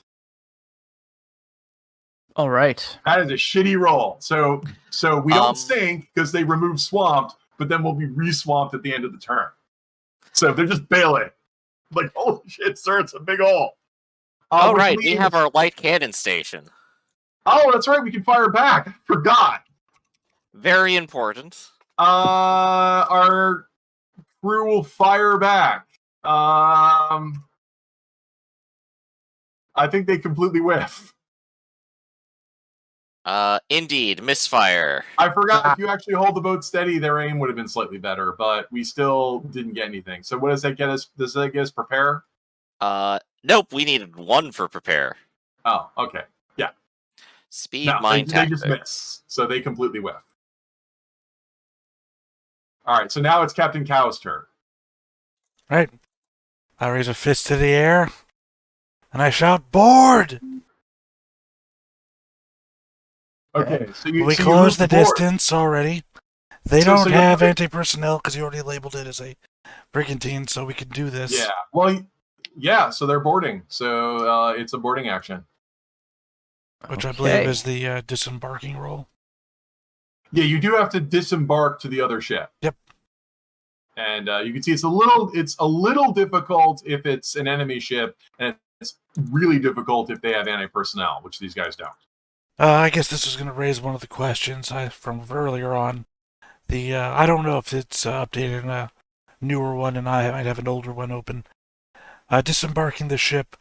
All right. That is a shitty roll. So we don't sink because they remove swamped, but then we'll be re-swamped at the end of the turn. So they're just bailing. Like, holy shit, sir, it's a big hole. Right, we have our light cannon station. Oh, that's right, we can fire back. I forgot. Very important. Our crew will fire back. I think they completely whiff. Indeed, misfire. I forgot if you actually hold the boat steady, their aim would have been slightly better, but we still didn't get anything. So what does that get us? Does that get us prepare? Nope, we needed 1 for prepare. Oh, okay. Yeah. Speed, mind, tactics. They just miss, so they completely whiff. All right, so now it's Captain Cow's turn. Right. I raise a fist to the air, and I shout, "Board!" Okay, so we close the distance already. They don't have anti-personnel because you already labeled it as a brigantine, so we can do this. Yeah. Well, yeah. So they're boarding. So it's a boarding action, which I believe is the disembarking roll. Yeah, you do have to disembark to the other ship. Yep. And you can see it's a little difficult if it's an enemy ship, and it's really difficult if they have anti-personnel, which these guys don't. I guess this is going to raise one of the questions from earlier on. I don't know if it's updated in a newer one, and I might have an older one open. Disembarking the ship.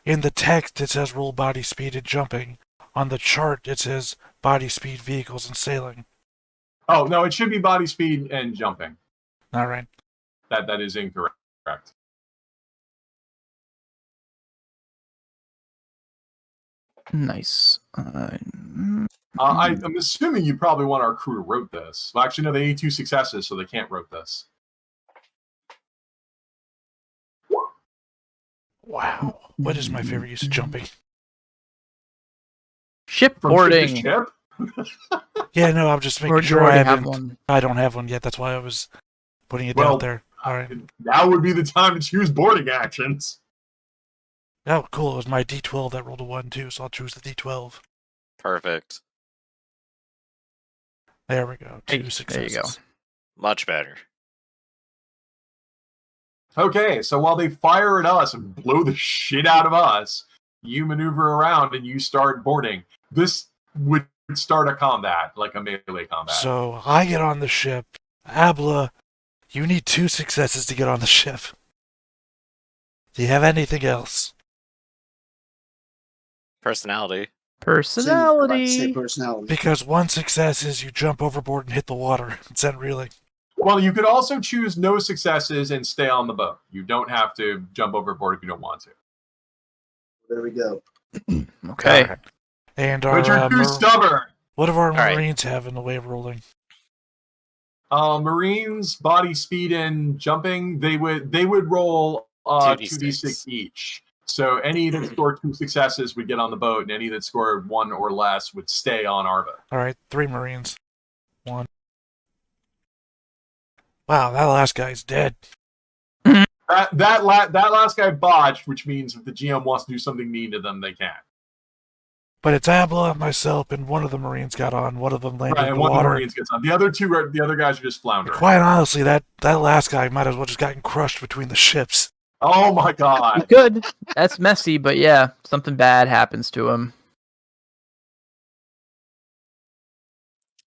In the text, it says roll body speed and jumping. On the chart, it says body speed, vehicles, and sailing. Oh, no, it should be body speed and jumping. All right. That is incorrect. Nice. I'm assuming you probably want our crew to rote this. Well, actually, no, they need 2 successes, so they can't rote this. Wow. What is my favorite use of jumping? Shipboarding. Ship? Yeah, no, I'm just making sure I don't have one yet. That's why I was putting it out there. All right. Now would be the time to choose boarding actions. Oh, cool. It was my D12 that rolled a 1, too, so I'll choose the D12. Perfect. There we go. Hey, 2 successes. there you go. Much better. Okay, so while they fire at us and blow the shit out of us, you maneuver around and you start boarding. This would start a combat, like a melee combat. So I get on the ship. Abla, you need 2 successes to get on the ship. Do you have anything else? Personality. I'm about to say Personality. personality. Because 1 success is you jump overboard and hit the water and send reeling. Well, you could also choose no successes and stay on the boat. You don't have to jump overboard if you don't want to. There we go. Okay. Alright. And But you're our too stubborn. what do our Alright. Marines have in the way of rolling? Marines, body speed, and jumping, they would roll 2d6 each. So any that scored 2 successes would get on the boat, and any that scored 1 or less would stay on our boat. Alright, 3 Marines. 1. Wow, that last guy's dead. That last guy botched, which means if the GM wants to do something mean to them, they can. But it's Abla, myself, and one of the Marines got on. One of them landed Right, in and the one of the water. Marines gets on. The other guys are just floundering. Quite honestly, that last guy might as well just gotten crushed between the ships. Oh my god! Good. That's messy, but yeah, something bad happens to him.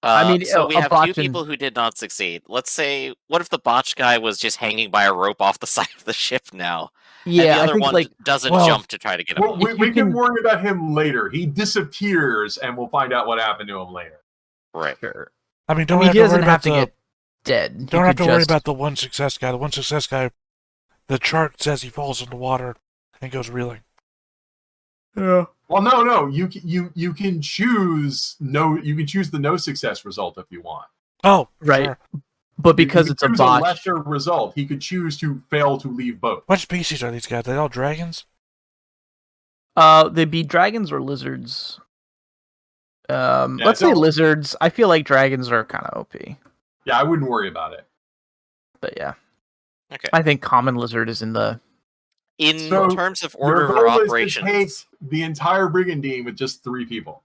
I mean, so we a have 2 botch people who did not succeed. Let's say, what if the botch guy was just hanging by a rope off the side of the ship now? And Yeah, the I other think one doesn't well, jump to try to get him Well, off. we can worry about him later. He disappears, and we'll find out what happened to him later. Right. sure. I mean, I don't mean, have he to worry doesn't about have to the get dead. don't have to worry just... about the 1 success guy. The 1 success guy, the chart says he falls into water and goes reeling. Yeah. Well, no. You can choose no. You can choose the no success result if you want. Oh, Right. sure. But because you it's a choose botch, lesser result. He could choose to fail to leave boat. What species are these guys? Are they all dragons? they'd be dragons or lizards. Let's I say don't- lizards. I feel like dragons are kind of OP, Yeah, I wouldn't worry about it. but yeah, Okay. I think common lizard is in the. In So, terms of Your order of goal is to operations, take the entire brigandine with just 3 people.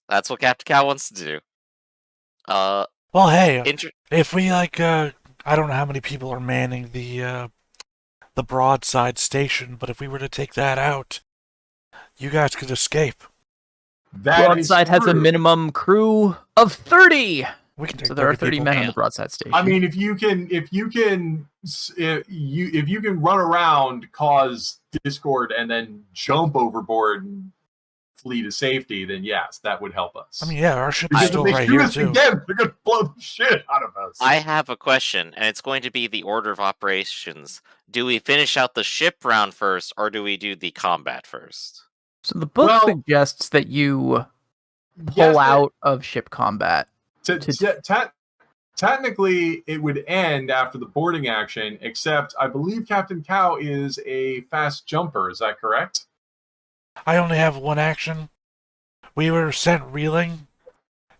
that's what Captain Cow wants to do. Well, hey, Inter- if we I don't know how many people are manning the broadside station, but if we were to take that out, you guys could escape. That is Broadside has a true. minimum crew of 30, We can take so there are 30 people. men on the Damn. broadside station. I mean, if you can run around, cause discord, and then jump overboard and flee to safety, then yes, that would help us. I mean, yeah, our ship is because still if they right shoot here us too. again, they're gonna blow the shit out of us. I have a question, and it's going to be the order of operations. Do we finish out the ship round first, or do we do the combat first? so the book well, suggests that you Yes, pull but out of ship combat. technically, it would end after the boarding action, except I believe Captain Cow is a fast jumper. Is that correct? I only have 1 action. We were sent reeling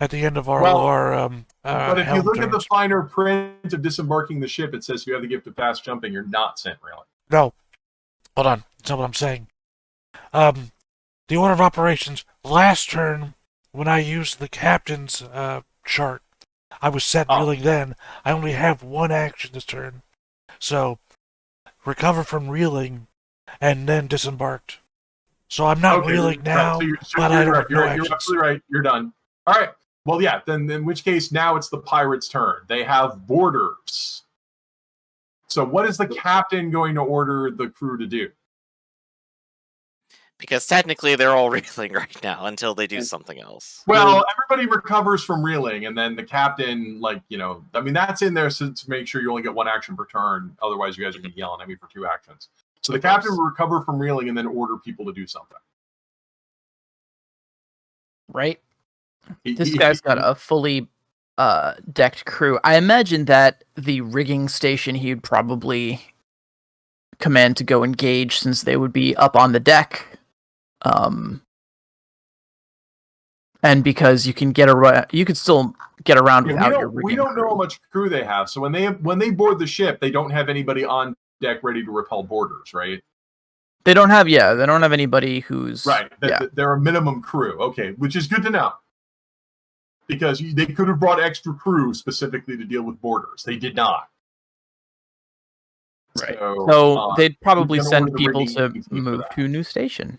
at the end of our But if you helm look at the turns. finer print of disembarking the ship, it says you have the gift of fast jumping. You're not sent reeling. No, hold on. That's not what I'm saying. The order of operations. Last turn, when I used the captain's chart, I was set reeling then. I only have 1 action this turn. So, recover from reeling, and then disembarked. So I'm not reeling now, Right. but I don't have no you're actions. absolutely right. You're done. All right. Well, yeah. Then in which case, now it's the pirates' turn. They have borders. So what is the captain going to order the crew to do? Because technically they're all reeling right now until they do something else. Well, everybody recovers from reeling, and then the captain, I mean, that's in there to make sure you only get 1 action per turn. Otherwise, you guys are going to be yelling at me for 2 actions. So the captain will recover from reeling and then order people to do something. Right. This guy's got a fully decked crew. I imagine that the rigging station he would probably command to go engage, since they would be up on the deck. And because you can you can still get around without your rigging we don't know crew. how much crew they have. So when they board the ship, they don't have anybody on deck ready to repel boarders, right? They don't have anybody who's right. They're a minimum crew. Okay, which is good to know. Because they could have brought extra crew specifically to deal with borders. They did not. Right. So, So they'd probably we can send order the people rigging to team for move that. to a new station.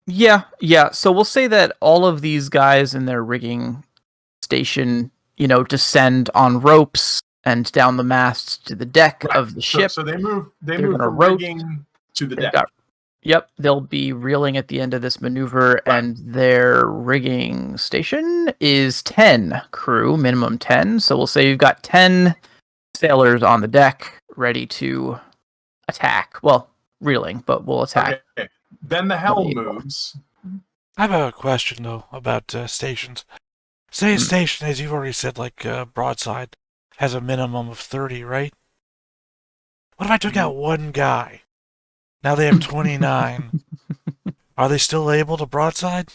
Yeah. So we'll say that all of these guys in their rigging station, descend on ropes and down the masts to the deck Right. of the ship. So they move They're from gonna rope. rigging to the They've deck. Yep, they'll be reeling at the end of this maneuver, Right. and their rigging station is 10 crew, minimum 10. So we'll say you've got 10 sailors on the deck ready to attack. Well, reeling, but we'll attack. Okay. Then the helm moves. I have a question, though, about stations. Say a station, as you've already said, like Broadside, has a minimum of 30, right? What if I took out one guy? Now they have 29. Are they still able to broadside?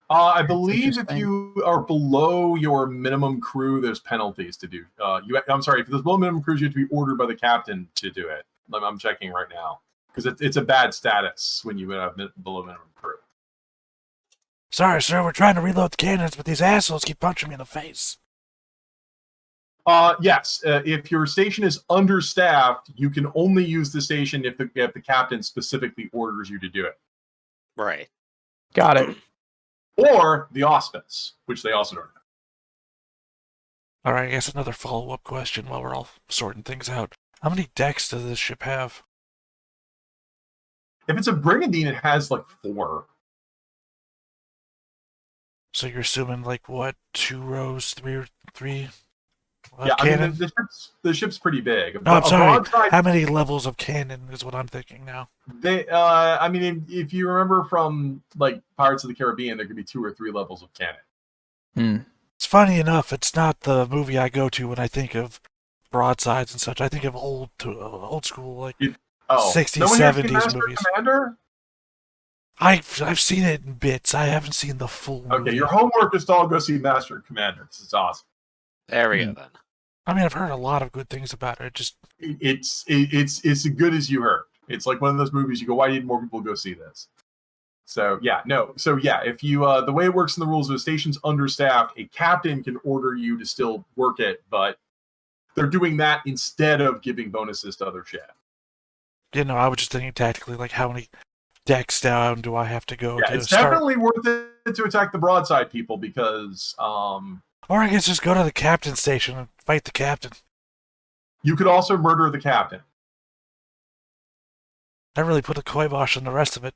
I believe if you are below your minimum crew, there's penalties to do. I'm sorry, if there's below minimum crews, you have to be ordered by the captain to do it. I'm checking right now because it's a bad status when you have below minimum crew. Sorry, sir, we're trying to reload the cannons, but these assholes keep punching me in the face. Yes. If your station is understaffed, you can only use the station if the captain specifically orders you to do it. Right. Got it. Or the auspice, which they also don't have. All right, I guess another follow-up question while we're all sorting things out. How many decks does this ship have? If it's a brigandine, it has like 4. So you're assuming like what, 2 rows, 3? Yeah, cannon? I mean the ship's pretty big. No, I'm sorry. Broadside, How many levels of cannon is what I'm thinking now? I mean, if you remember from like Pirates of the Caribbean, there could be 2 or 3 levels of cannon. It's funny enough, it's not the movie I go to when I think of broadsides and such. I think of old school, like 60s, no one here seen 70s Master movies. Commander? I've seen it in bits. I haven't seen the full movie. Okay, your homework is to all go see Master and Commander. This is awesome. There we go then. I mean, I've heard a lot of good things about it. It's as good as you heard. It's like one of those movies you go, why did more people go see this? So if you the way it works in the rules, if a station's understaffed, a captain can order you to still work it, but they're doing that instead of giving bonuses to other ships. I was just thinking tactically, like how many decks down do I have to go to it's start? definitely worth it to attack the broadside people because or I guess just go to the captain's station and fight the captain. You could also murder the captain. I really put a kibosh on the rest of it.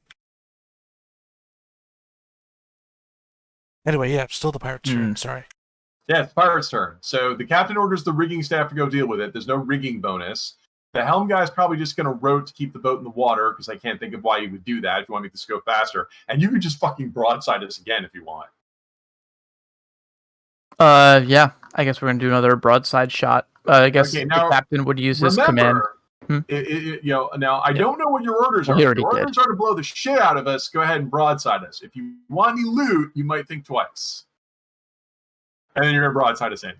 Anyway, yeah, still the pirate's turn. Sorry. Yeah, it's the pirate's turn. So the captain orders the rigging staff to go deal with it. There's no rigging bonus. The helm guy's probably just going to row to keep the boat in the water because I can't think of why you would do that if you want to make this go faster. And you could just fucking broadside us again if you want. Yeah, I guess we're going to do another broadside shot. I guess the captain would use his command. Now I don't know what your orders are. If your orders are to blow the shit out of us, go ahead and broadside us. If you want any loot, you might think twice. And then you're going to broadside us in.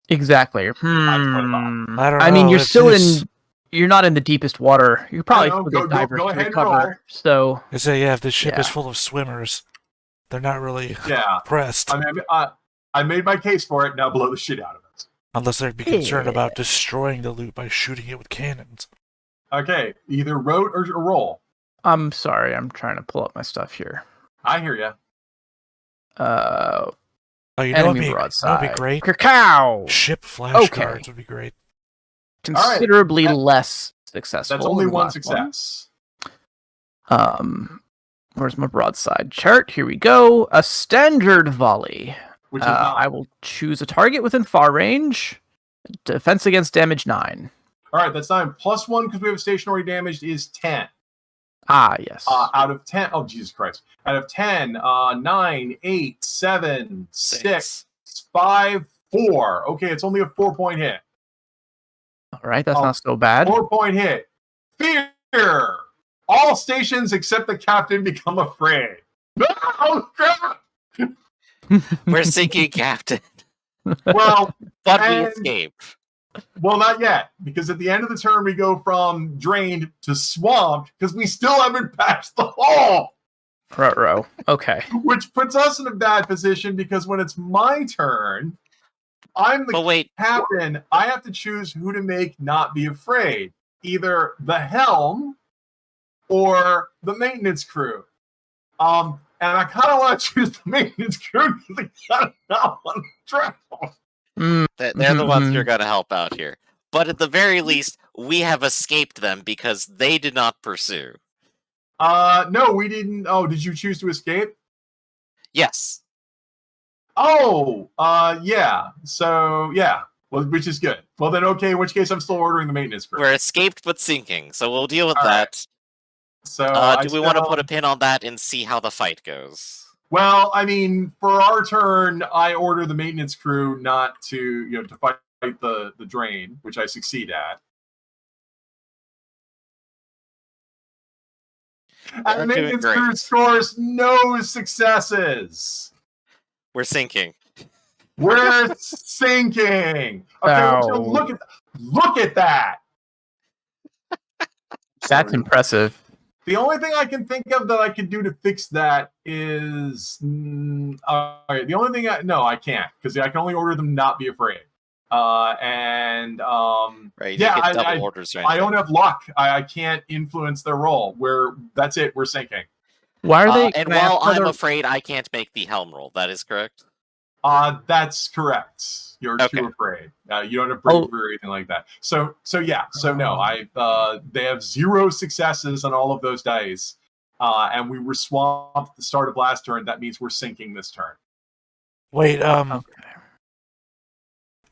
Exactly. I don't know. I mean, you're not in the deepest water. You're probably go ahead and roll. So if the ship is full of swimmers, they're not really pressed. I mean, I made my case for it. Now blow the shit out of us. Unless they'd be concerned about destroying the loot by shooting it with cannons. Okay, either row or roll. I'm sorry, I'm trying to pull up my stuff here. I hear you. Enemy broadside. That'd be great. Cacao! Ship flashcards would be great. Considerably less successful. That's only one success. Where's my broadside chart? Here we go. A standard volley. Which is I will choose a target within far range. Defense against damage 9. All right, that's 9. Plus 1 because we have a station already damaged is 10. Ah, yes. Out of 10, oh Jesus Christ! Out of 10, 9, 8, 7, 6, 5, 4. Okay, it's only a 4-point hit. All right, that's not so bad. 4-point hit. Fear. All stations except the captain become afraid. No, crap! We're sinking, Captain. Well, But we and- escape. Well, not yet, because at the end of the turn we go from drained to swamped because we still haven't patched the hole, Ruh-roh. Okay. which puts us in a bad position because when it's my turn, I'm the But wait, captain. I have to choose who to make not be afraid, either the helm or the maintenance crew. And I kind of want to choose the maintenance crew because I kind of not want to travel. they're the ones who are going to help out here. But at the very least, we have escaped them because they did not pursue. No, we didn't. Oh, did you choose to escape? Yes. Oh, yeah. So, yeah. Well, which is good. Well, then, okay. In which case, I'm still ordering the maintenance crew. We're escaped but sinking, so we'll deal with All that. right. So, Do we want to put a pin on that and see how the fight goes? Well, I mean, for our turn, I order the maintenance crew not to, to fight the drain, which I succeed at. And the maintenance crew scores no successes. We're sinking. We're sinking. Okay, so look at that. That's impressive. The only thing I can think of that I could do to fix that is, all right. The only thing I can't because I can only order them not be afraid. Right, yeah, you get double orders. Right? I don't have luck. I can't influence their roll. That's it. We're sinking. Why are they? And while I'm afraid, I can't make the helm roll. That is correct. That's correct. You're too afraid. You don't have bravery or anything like that. So yeah. So no, they have 0 successes on all of those dice, and we were swamped at the start of last turn. That means we're sinking this turn. Wait,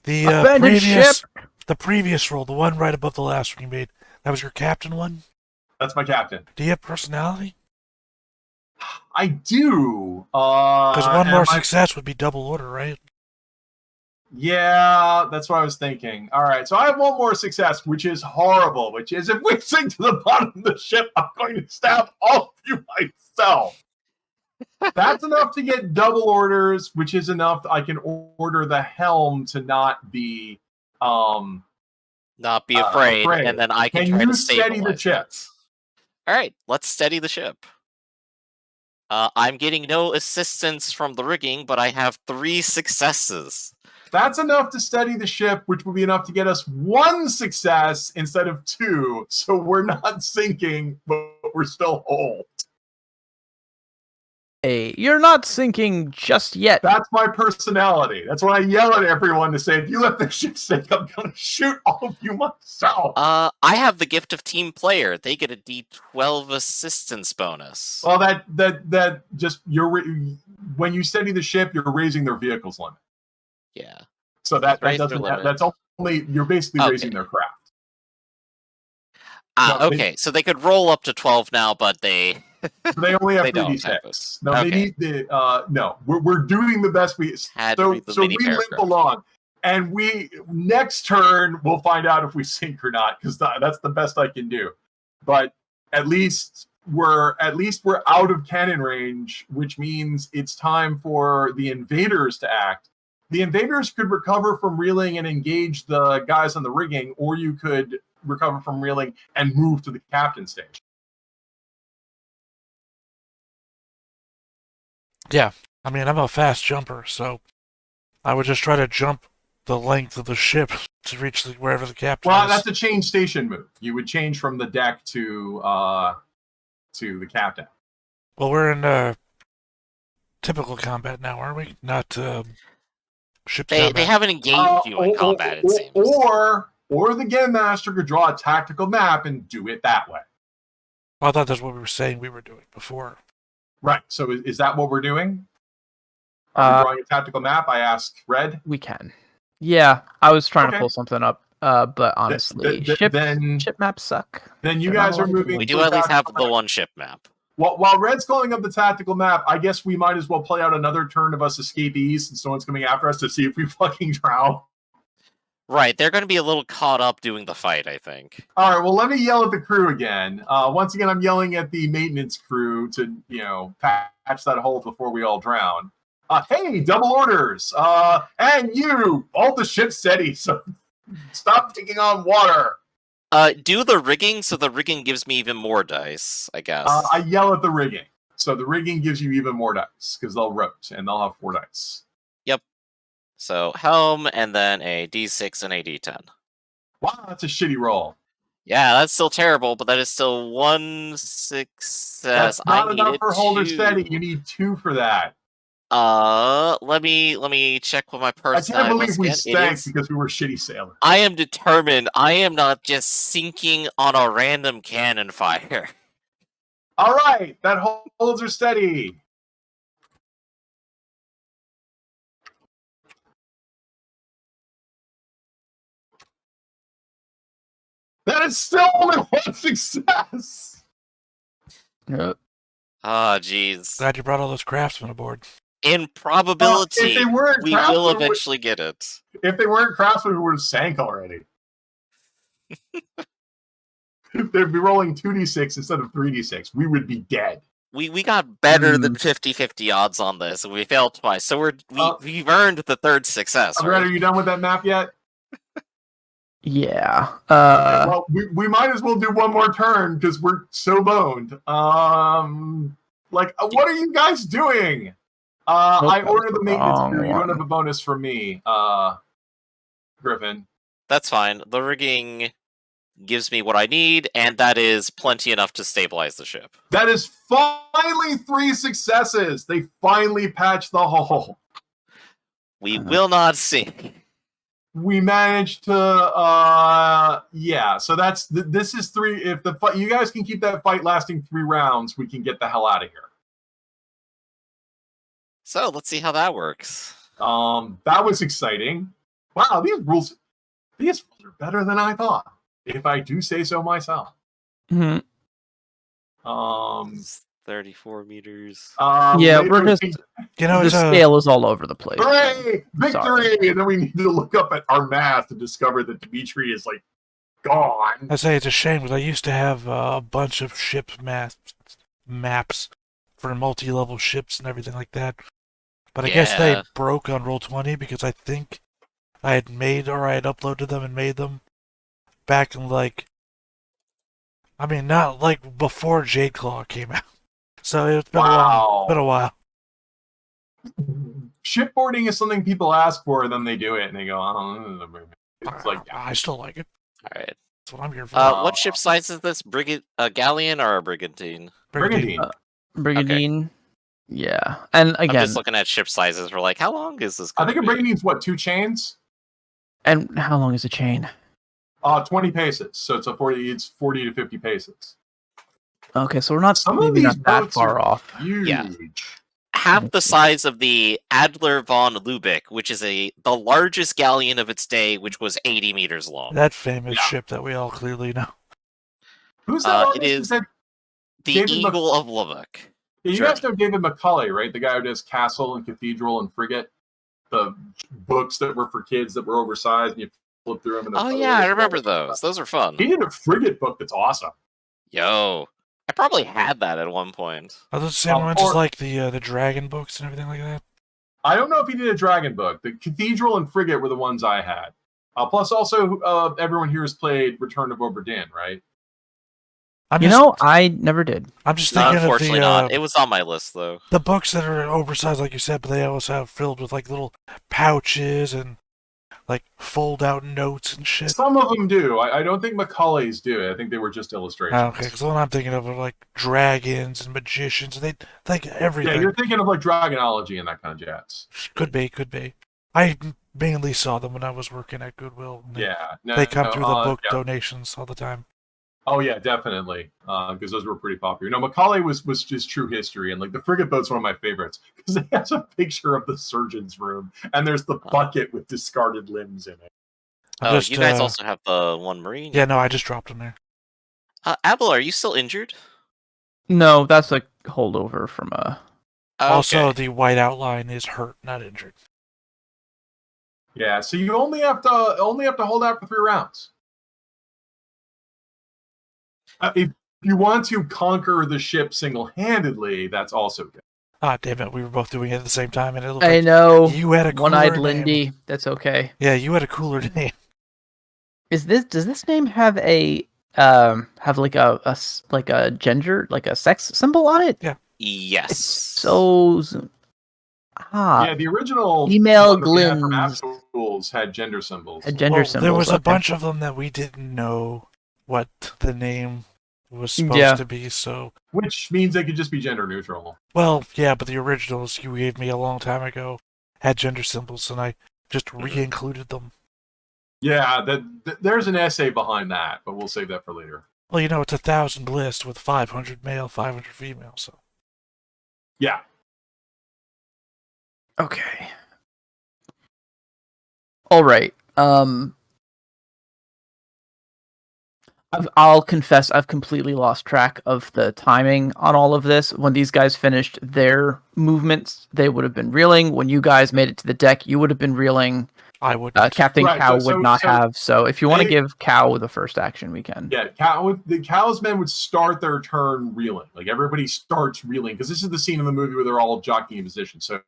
the previous roll, the one right above the last one you made, that was your captain one? That's my captain. Do you have personality? I do. Because one more success would be double order, right? Yeah, that's what I was thinking. All right, so I have one more success, which is horrible, which is if we sink to the bottom of the ship, I'm going to stab all of you myself. That's enough to get double orders, which is enough. I can order the helm to not be afraid, and then I can try to steady the ship. All right, let's steady the ship. I'm getting no assistance from the rigging, but I have 3 successes. That's enough to steady the ship, which will be enough to get us 1 success instead of 2. So we're not sinking, but we're still whole. Hey, you're not sinking just yet. That's my personality. That's when I yell at everyone to say, if you let the ship sink, I'm going to shoot all of you myself. I have the gift of team player. They get a D12 assistance bonus. Well, that just, when you steady the ship, you're raising their vehicle's limit. Yeah. So that's only, you're basically raising their craft. So they could roll up to 12 now, but they only have 3d6. No, they need the no. We're doing the best we so we limp along, and next turn we'll find out if we sink or not because that's the best I can do. But at least we're out of cannon range, which means it's time for the invaders to act. The invaders could recover from reeling and engage the guys on the rigging, or you could recover from reeling and move to the captain stage. Yeah, I mean, I'm a fast jumper, so I would just try to jump the length of the ship to reach wherever the captain is. Well, that's a change station move. You would change from the deck to the captain. Well, we're in typical combat now, aren't we? Not ship combat. They haven't engaged you in combat, it seems. Or the game master could draw a tactical map and do it that way. Well, I thought that's what we were saying we were doing before. Right. So is that what we're doing? Are we drawing a tactical map? I asked Red. We can. Yeah, I was trying to pull something up, but honestly, ship maps suck. Then you guys are moving. We do at least have the one ship map. Well, while Red's calling up the tactical map, I guess we might as well play out another turn of us escapees since no one's coming after us to see if we fucking drown. Right, they're going to be a little caught up doing the fight, I think. All right, well, let me yell at the crew again. Once again, I'm yelling at the maintenance crew to, patch that hole before we all drown. Hey, double orders. And you, hold the ship steady. So stop taking on water. Do the rigging, so the rigging gives me even more dice, I guess. I yell at the rigging. So the rigging gives you even more dice, because they'll rote, and they'll have 4 dice. Yep. So helm, and then a d6 and a d10. Wow, that's a shitty roll. Yeah, that's still terrible, but that is still 1 success. That's not I enough needed for holder 2. steady. You need 2 for that. Let me check what my I person can't I believe must we get. stank because we were shitty sailors. I am determined. I am not just sinking on a random cannon fire. All right, that holds her steady. That is still only 1 success. Yep. Ah, jeez. Glad you brought all those craftsmen aboard. In probability, if they weren't we will craftsmen, eventually get it. If they weren't craftsmen, we would have sank already. They'd be rolling 2d6 instead of 3d6. We would be dead. We got better than 50-50 odds on this, and we failed twice. So we've earned the 3rd success. Brad, Right? are you done with that map yet? Yeah. Well, we might as well do one more turn because we're so boned. What are you guys doing? I ordered the maintenance crew. You don't have a bonus for me, Griffin. That's fine. The rigging gives me what I need, and that is plenty enough to stabilize the ship. That is finally 3 successes. They finally patched the hole. We will not sink. We managed to, yeah. So this is 3. If you guys can keep that fight lasting 3 rounds, we can get the hell out of here. So let's see how that works. That was exciting. Wow, these are better than I thought, if I do say so myself. Mm-hmm. 34 meters. Yeah, we're just the scale is all over the place. Hooray! Victory! Sorry. And then we need to look up at our math to discover that Dimitri is like gone. I say it's a shame because I used to have a bunch of ship maps for multi-level ships and everything like that. But I guess they broke on Roll20 because I think I had uploaded them and made them back in not like before Jade Claw came out. So it's been a while. Shipboarding is something people ask for, and then they do it, and they go, "Oh, it's like I still like it." All right, that's what I'm here for. What ship size is this? A galleon or a brigantine? Brigantine. Brigantine. Okay. Yeah, and again, I'm just looking at ship sizes. We're like, how long is this? I think a brigantine's 2 chains. And how long is a chain? 20 paces. So it's 40 to 50 paces. Okay, so we're not maybe not that far off. Huge. Yeah. Half the size of the Adler von Lübeck, which is the largest galleon of its day, which was 80 meters long. That famous ship that we all clearly know. Who's that? It is the Eagle of Lübeck. Yeah, you guys know David McCulley, right? The guy who does Castle and Cathedral and Frigate, the books that were for kids that were oversized, and you flip through them. And I remember those. Those are fun. He did a Frigate book that's awesome. Yo, I probably had that at one point. Are those the same ones as like the Dragon books and everything like that? I don't know if he did a Dragon book. The Cathedral and Frigate were the ones I had. Plus, also, everyone here has played Return of Obra Dinn, right? I never did. I'm just thinking unfortunately of not. It was on my list, though. The books that are oversized, like you said, but they also have filled with like little pouches and like fold-out notes and shit. Some of them do. I don't think Macaulay's do it. I think they were just illustrations. Okay, because the one I'm thinking of are like dragons and magicians. They like everything. Yeah, you're thinking of like Dragonology and that kind of jazz. Could be. I mainly saw them when I was working at Goodwill. They come through the book donations all the time. Oh yeah, definitely, because those were pretty popular. No, Macaulay was just true history, and like the frigate boat's one of my favorites because it has a picture of the surgeon's room, and there's the bucket with discarded limbs in it. You guys also have the one marine. Yeah, no, I just dropped them there. Abel, are you still injured? No, that's a holdover from a. Also, the white outline is hurt, not injured. Yeah, so you only have to hold out for 3 rounds. If you want to conquer the ship single-handedly, that's also good. Ah, damn it, we were both doing it at the same time, and it looked I like know. you had a One-eyed cooler name. Lindy. That's okay. Yeah, you had a cooler name. Does this name have a like like a gender, like a sex symbol on it? Yeah. Yes. It's so Yeah, the original female one that we had from glims. Absols had gender symbols. A gender Well, symbols. there was a okay. bunch of them that we didn't know what the name was supposed Yeah. to be, so... Which means they could just be gender neutral. Well, yeah, but the originals you gave me a long time ago had gender symbols, and I just re-included them. Yeah, there's an essay behind that, but we'll save that for later. Well, you know, it's 1,000 list with 500 male, 500 female, so... Yeah. Okay. All right. I'll confess I've completely lost track of the timing on all of this. When these guys finished their movements, they would have been reeling. When you guys made it to the deck, you would have been reeling. I would. Captain Right, Cow so- would not so have. So if you want to they- give Cow the first action, we can. Yeah, the Cow's men would start their turn reeling. Like everybody starts reeling because this is the scene in the movie where they're all jockeying in position. So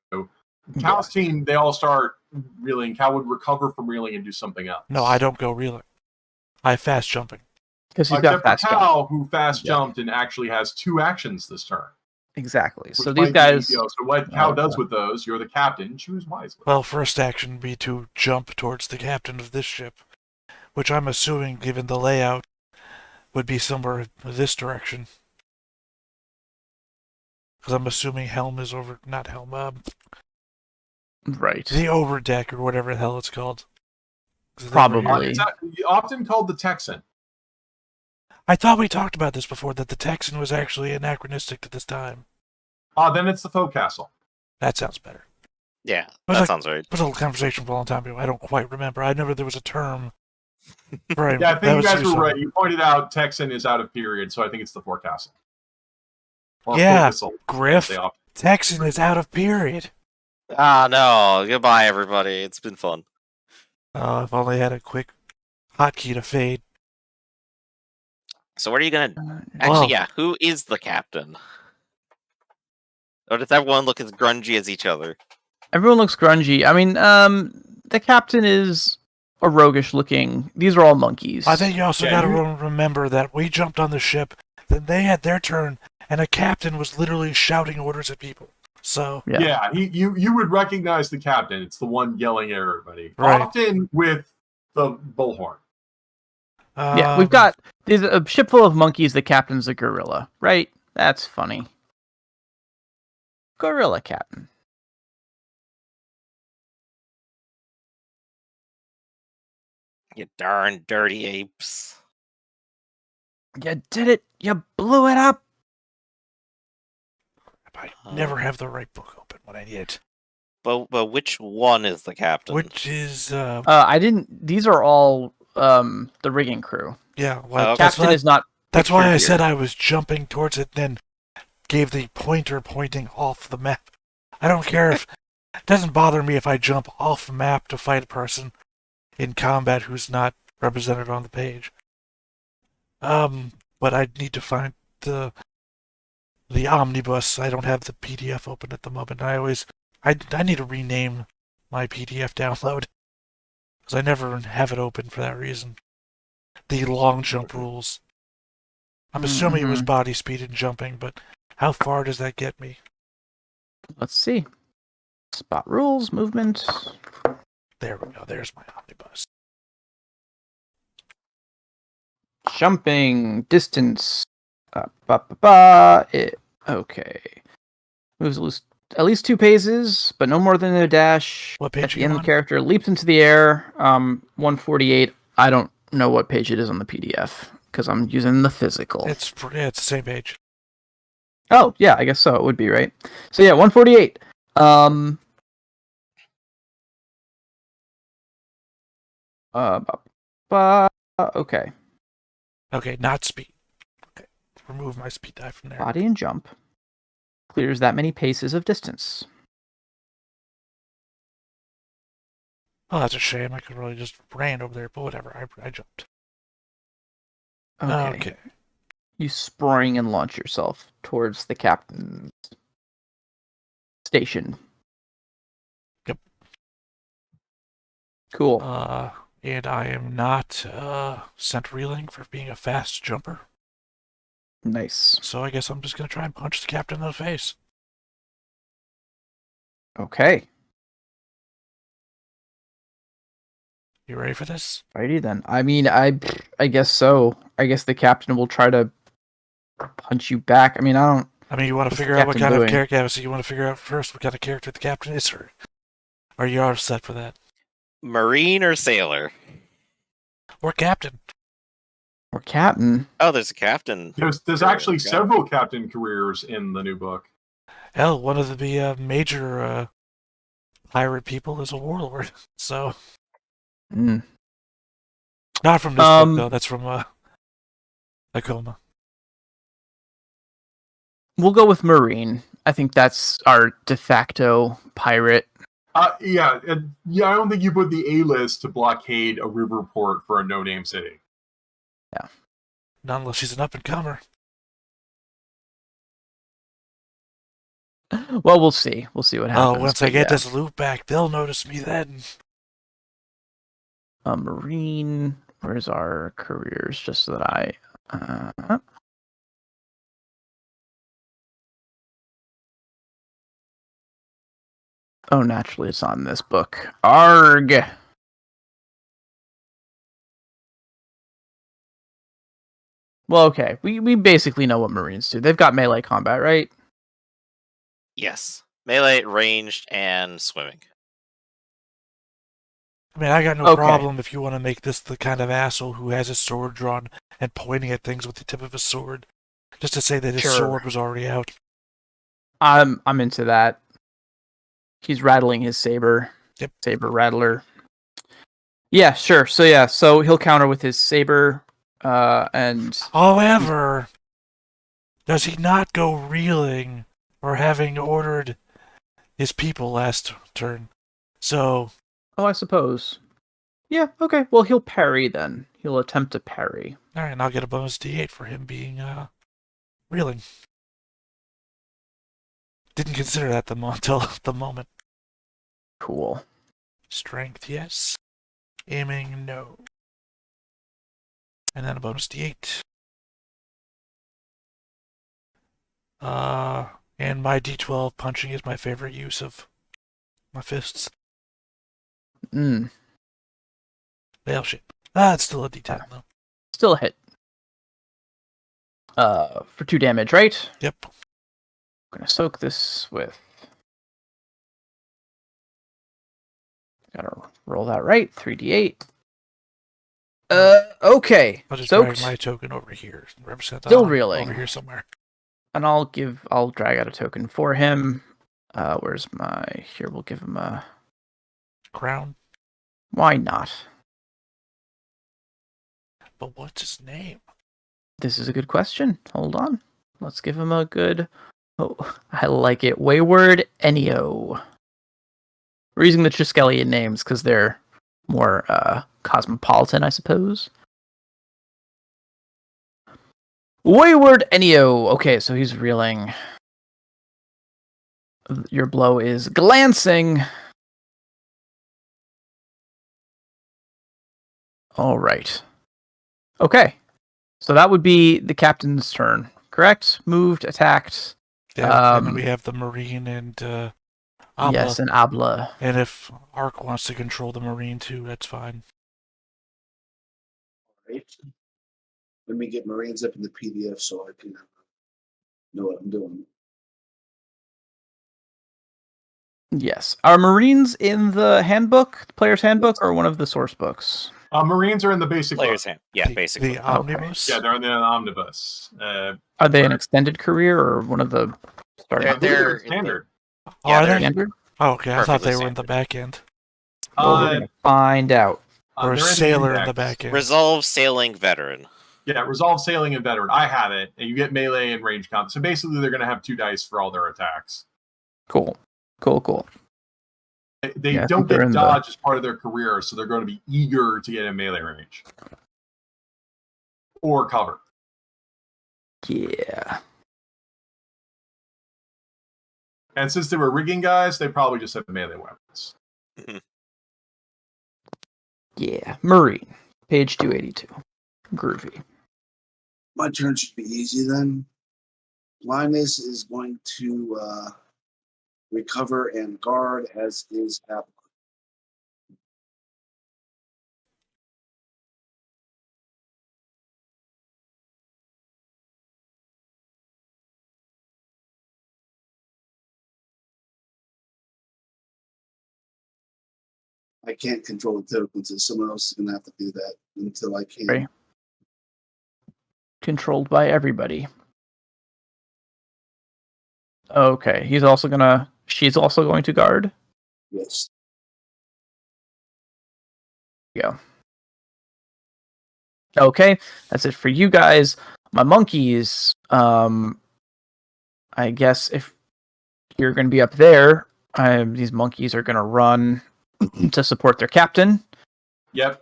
Cow's team, they all start reeling. Cow would recover from reeling and do something else. No, I don't go reeling. I have fast jumping. Because he's got Except for fast jump. Cow, who fast jumped and actually has 2 actions this turn. Exactly. Which So might these guys. Be, so what Cow does with those, you're the captain, choose wisely. Well, first action would be to jump towards the captain of this ship, which I'm assuming, given the layout, would be somewhere this direction. Because I'm assuming helm is over, not helm, Right. the overdeck or whatever the hell it's called. 'Cause it's over Probably. here. It's often called the Texan. I thought we talked about this before, that the Texan was actually anachronistic to this time. Then it's the Forecastle. That sounds better. Yeah, was that like- sounds right. It was a conversation for a long time ago. I don't quite remember. I remember there was a term. Right. Yeah, I that think you was guys were something. right. You pointed out Texan is out of period, so I think it's the Forecastle. Or Yeah, Forecastle, Griff. they often- Texan is out of period. Ah, no. Goodbye, everybody. It's been fun. If only I had a quick hotkey to fade. So what are you gonna... Actually, Well- yeah, who is the captain? Or does everyone look as grungy as each other? Everyone looks grungy. I mean, the captain is a roguish looking. These are all monkeys. I think you also Yeah, got to you- remember that we jumped on the ship, then they had their turn, and a captain was literally shouting orders at people. So, Yeah. You would recognize the captain. It's the one yelling at everybody. Right. Often with the bullhorn. Yeah, we've got there's a ship full of monkeys. The captain's a gorilla, right? That's funny. Gorilla captain. You darn dirty apes. You did it. You blew it up. I never have the right book open when I need it. But which one is the captain? Which is, I didn't. These are all the rigging crew. yeah, well, Okay. that's Captain why, is not. that's why I pictured said here. I was jumping towards it, then gave the pointer pointing off the map. I don't care if... It doesn't bother me if I jump off the map to fight a person in combat who's not represented on the page. But I need to find the omnibus. I don't have the PDF open at the moment. I need to rename my PDF download because I never have it open for that reason. The long jump rules. I'm assuming it was Mhm. body speed and jumping, but how far does that get me? Let's see. Spot rules, movement. There we go. There's my omnibus. Jumping distance. Okay. Moves at least 2 paces, but no more than a dash. What At page the are end you of on? the character leaps into the air. 148. I don't know what page it is on the PDF because I'm using the physical. It's the same page. Oh yeah, I guess so. It would be right. So yeah, 148. Okay. Okay, not speed. Okay, remove my speed die from there. Body and jump clears that many paces of distance. Oh, that's a shame. I could really just ran over there, but whatever. I jumped. Okay. You spring and launch yourself towards the captain. station. Yep. Cool. And I am not sent reeling for being a fast jumper. Nice. So I guess I'm just gonna try and punch the captain in the face. Okay. You ready for this? Righty then. I mean, I guess so. I guess the captain will try to punch you back. I mean, I don't. I mean, you want to What's the figure out what captain kind of doing? character. Yeah, so you want to figure out first what kind of character the captain is, or are you all set for that? Marine or sailor? Or captain? Or captain. Oh, there's a captain. There's actually several captain careers in the new book. Hell, one of the major pirate people is a warlord. So Mm. not from this book though. That's from Tacoma. We'll go with Marine. I think that's our de facto pirate. Yeah, I don't think you put the A-list to blockade a river port for a no-name city. Yeah. Not unless she's an up-and-comer. Well, we'll see. We'll see what happens. Oh, once I get this loot back, they'll notice me then. Marine. Where's our careers? Just so that I. Oh, naturally, it's on this book. Arg. Well, okay. We basically know what Marines do. They've got melee combat, right? Yes. Melee, ranged, and swimming. I mean, I got no Okay. problem if you want to make this the kind of asshole who has his sword drawn and pointing at things with the tip of his sword, just to say that his Sure. sword was already out. I'm into that. He's rattling his saber. Yep. Saber rattler. Yeah, sure. So he'll counter with his saber, and However, does he not go reeling for having ordered his people last turn? So, I suppose. Yeah. Okay. Well, he'll parry then. He'll attempt to parry. all right, and I'll get a bonus D8 for him being reeling. Didn't consider that until the moment. Cool. Strength, yes. Aiming, no. And then a bonus D8. And my D12 punching is my favorite use of my fists. Well, shit. It's still a D10 though. Still a hit. For 2 damage, right? Yep. I'm gonna soak this with. Gotta roll that right. 3d8. Okay. I'll just Soaked. drag my token over here. Represent that Still reeling. over here somewhere. And I'll drag out a token for him. Where's my... Here, we'll give him a... Crown. Why not? But what's his name? This is a good question. Hold on. Let's give him a good... Oh, I like it. Wayward Ennio. We're using the Triskelion names because they're more cosmopolitan, I suppose. Wayward Ennio. Okay, so he's reeling. Your blow is glancing. All right. Okay. So that would be the captain's turn, correct? Moved, attacked. Yeah, and then we have the Marine and Abla. Yes, and Abla. And if Ark wants to control the Marine too, that's fine. Right. Let me get Marines up in the PDF so I can know what I'm doing. Yes. Are Marines in the handbook, the player's handbook, or one of the source books? Marines are in the basic book. Player's hand. Yeah, basically. The omnibus? Yeah, they're in the omnibus. Are they an extended career or one of the starting? They're- They're in standard. Yeah, are they're they? Standard? Oh, okay. I thought Perfectly they were in the standard. back end. Well, we're gonna find out. Or a they're sailor in the index. back end. Resolve Sailing Veteran. Yeah, Resolve Sailing and Veteran. I have it, and you get melee and range combat. So basically, they're going to have 2 dice for all their attacks. Cool. They Yeah, I don't think they're get in dodge as part of their career, so they're going to be eager to get in melee range or cover. Yeah. And since they were rigging guys, they probably just had melee weapons. Yeah, Marine, page 282. Groovy. My turn should be easy then. Blindness is going to recover and guard, as is Apple. I can't control the tokens, so someone else is going to have to do that until I can. Right. Controlled by everybody. Okay, she's also going to guard. Yes. Yeah. Okay, that's it for you guys. My monkeys, I guess if you're going to be up there, these monkeys are going to run to support their captain. Yep.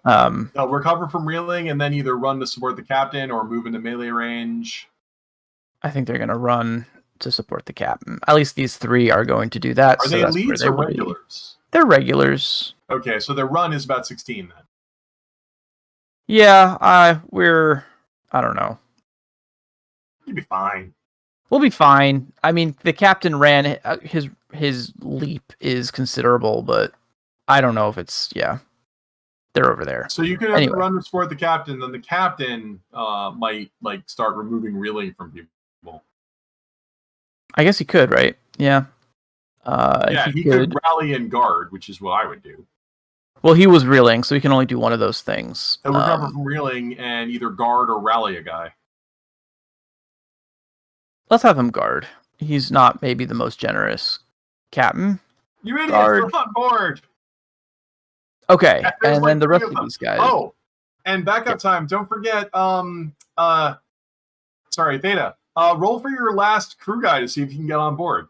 Recover from reeling and then either run to support the captain or move into melee range. I think they're going to run to support the captain. At least these three are going to do that. Are they elites or regulars? They're regulars. Okay, so their run is about 16 then. Yeah, I don't know. You'll be fine. We'll be fine. I mean, the captain ran, his leap is considerable, but I don't know if they're over there. So you could have to run to support the captain, then the captain might start removing reeling from people. I guess he could, right? Yeah. He could rally and guard, which is what I would do. Well, he was reeling, so he can only do one of those things. He'll recover from reeling and either guard or rally a guy. Let's have him guard. He's not maybe the most generous captain. You idiots, we're on board! Okay, and then the rest of these guys. Oh, and backup time. Don't forget, sorry, Theta. Roll for your last crew guy to see if you can get on board.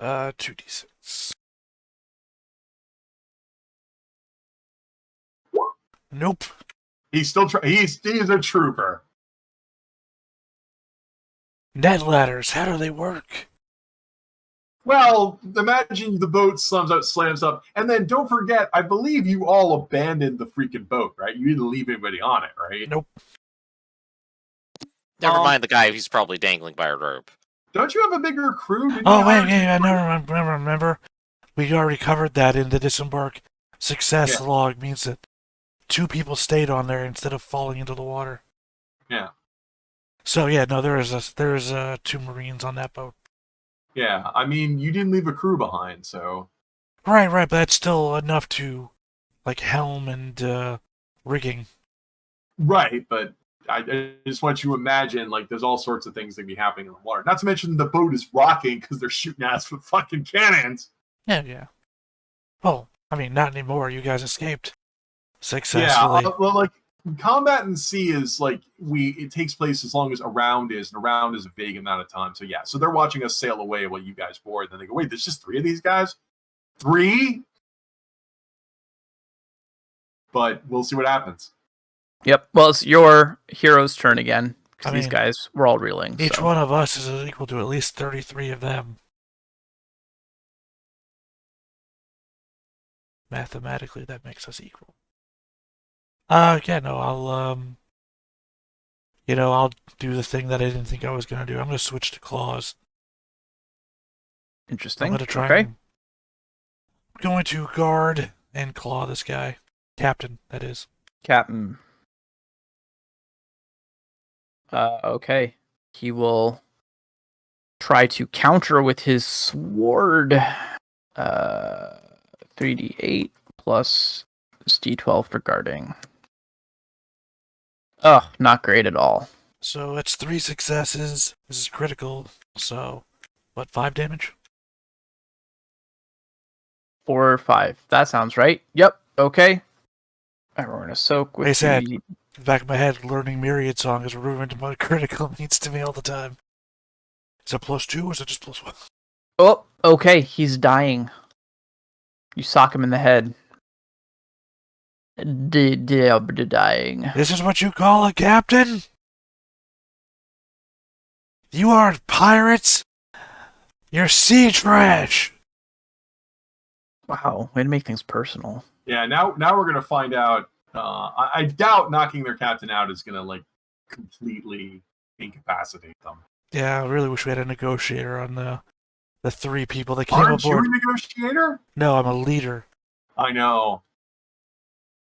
2d6. Nope. He's still he's a trooper. Net ladders, how do they work? Well, imagine the boat slams up, and then don't forget, I believe you all abandoned the freaking boat, right? You didn't leave anybody on it, right? Nope. Never mind the guy who's probably dangling by a rope. Don't you have a bigger crew? Remember. We already covered that in the disembark success log. Means that 2 people stayed on there instead of falling into the water. Yeah. So there is 2 Marines on that boat. Yeah, I mean, you didn't leave a crew behind, so... Right, but that's still enough to, helm and rigging. Right, but I just want you to imagine, there's all sorts of things that can be happening in the water. Not to mention the boat is rocking because they're shooting at us with fucking cannons. Yeah. Well, I mean, not anymore. You guys escaped successfully. Yeah, combat in sea is it takes place as long as around is, and around is a vague amount of time. So they're watching us sail away while you guys board. Then they go, wait, there's just 3 of these guys? 3? But we'll see what happens. Yep. Well, it's your hero's turn again because these guys were all reeling. Each one of us is equal to at least 33 of them. Mathematically, that makes us equal. I'll do the thing that I didn't think I was going to do. I'm going to switch to claws. Interesting. I'm going to try. I'm going to guard and claw this guy. Captain, that is. Captain. Okay. He will try to counter with his sword. 3d8 plus d12 for guarding. Oh, not great at all. So it's 3 successes. This is critical. So, 5 damage? 4 or 5. That sounds right. Yep. Okay. Alright, we're gonna soak with in the back of my head, learning Myriad Song is ruined my critical means to me all the time. Is it +2 or is it just +1? Oh, okay. He's dying. You sock him in the head. Dying. This is what you call a captain? You aren't pirates? You're sea trash! Wow, way to make things personal. Yeah, now we're gonna find out. I doubt knocking their captain out is gonna like completely incapacitate them. Yeah, I really wish we had a negotiator on the 3 people that came Aren't you aboard. a negotiator? No, I'm a leader. I know.